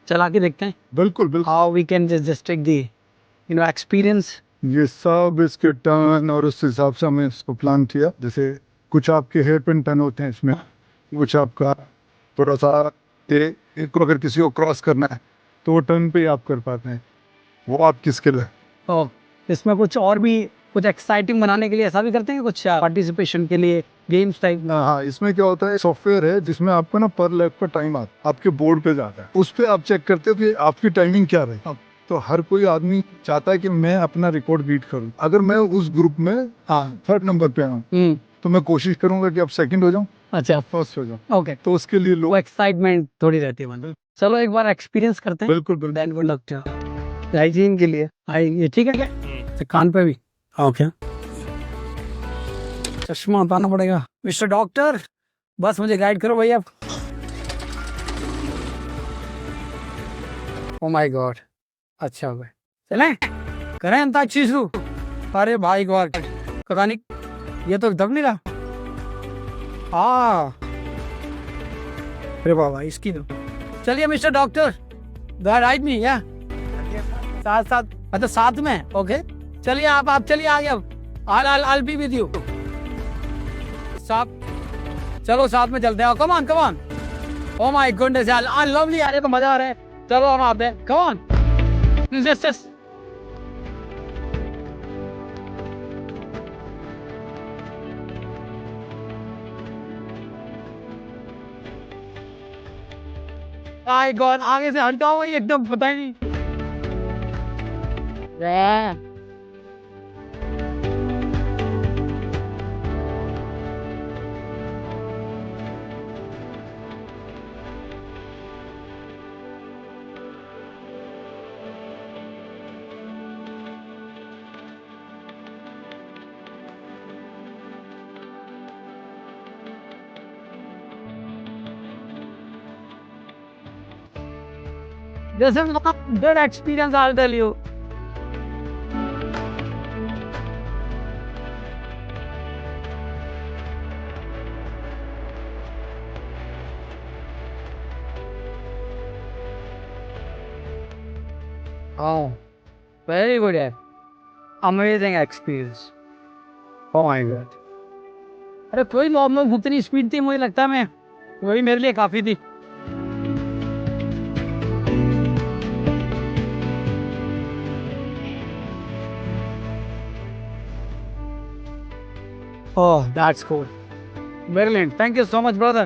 चला के देखते हैं बिल्कुल बिल्कुल। How we can just take the experience. ये सब इसके टर्न और उस हिसाब से हमने इसको प्लान किया। जैसे कुछ आपके हेयर पिन टर्न होते हैं इसमें, कुछ आपका थोड़ा सा एक अगर किसी को क्रॉस करना है तो वो टर्न पे ही आप कर पाते हैं, वो आपकी स्किल है। तो इसमें कुछ और भी कुछ एक्साइटिंग बनाने के लिए ऐसा भी करते हैं कुछ पार्टिसिपेशन के लिए गेम्स टाइप? हाँ, इसमें क्या होता है, सॉफ्टवेयर है जिसमें आपको ना पर लैप का टाइम आता, आपके बोर्ड पे जाता है, उस पे आप चेक करते हो कि आपकी टाइमिंग क्या रही। तो हर कोई आदमी चाहता है कि मैं अपना रिकॉर्ड बीट करूं। अगर मैं उस ग्रुप में थर्ड नंबर पे आऊँ तो मैं कोशिश करूंगा कि अब सेकंड हो जाऊं, अच्छा फर्स्ट हो जाऊं। ओके, तो उसके लिए लोग वो एक्साइटमेंट थोड़ी रहती है मतलब। चलो एक बार एक्सपीरियंस करते हैं। बिल्कुल बिल्कुल। Then good luck. हाइजीन के लिए ये ठीक है क्या? तो कान पे भी ओके, चश्मा उतारना पड़ेगा। मिस्टर डॉक्टर, बस मुझे गाइड करो भैया। ओ माय गॉड, अच्छा भाई चलें करें अंताक्षरी शुरू। अरे भाई गॉड, पता नहीं ये तो दब नहीं रहा। अरे बाबा इसकी तो चलिए मिस्टर डॉक्टर, राइट मी या साथ साथ मतलब साथ में। ओके चलिए आप चलिए आगे। अब I'll be with you। साथ चलो, साथ में चलते हैं। Come on come on. Oh my goodness यार, लवली यार, ये तो मजा आ रहा है। चलो हम आते हैं, come on. Yes my God, आगे से हटाओ ये एकदम पता ही नहीं। This is not good experience, I'll tell you. Oh, very good, yeah. Amazing experience. Oh my god. अरे कोई नॉर्मल उतनी स्पीड थी, मुझे लगता है मैं वही मेरे लिए काफी थी। Oh, that's cool. Brilliant. Thank you so much, brother.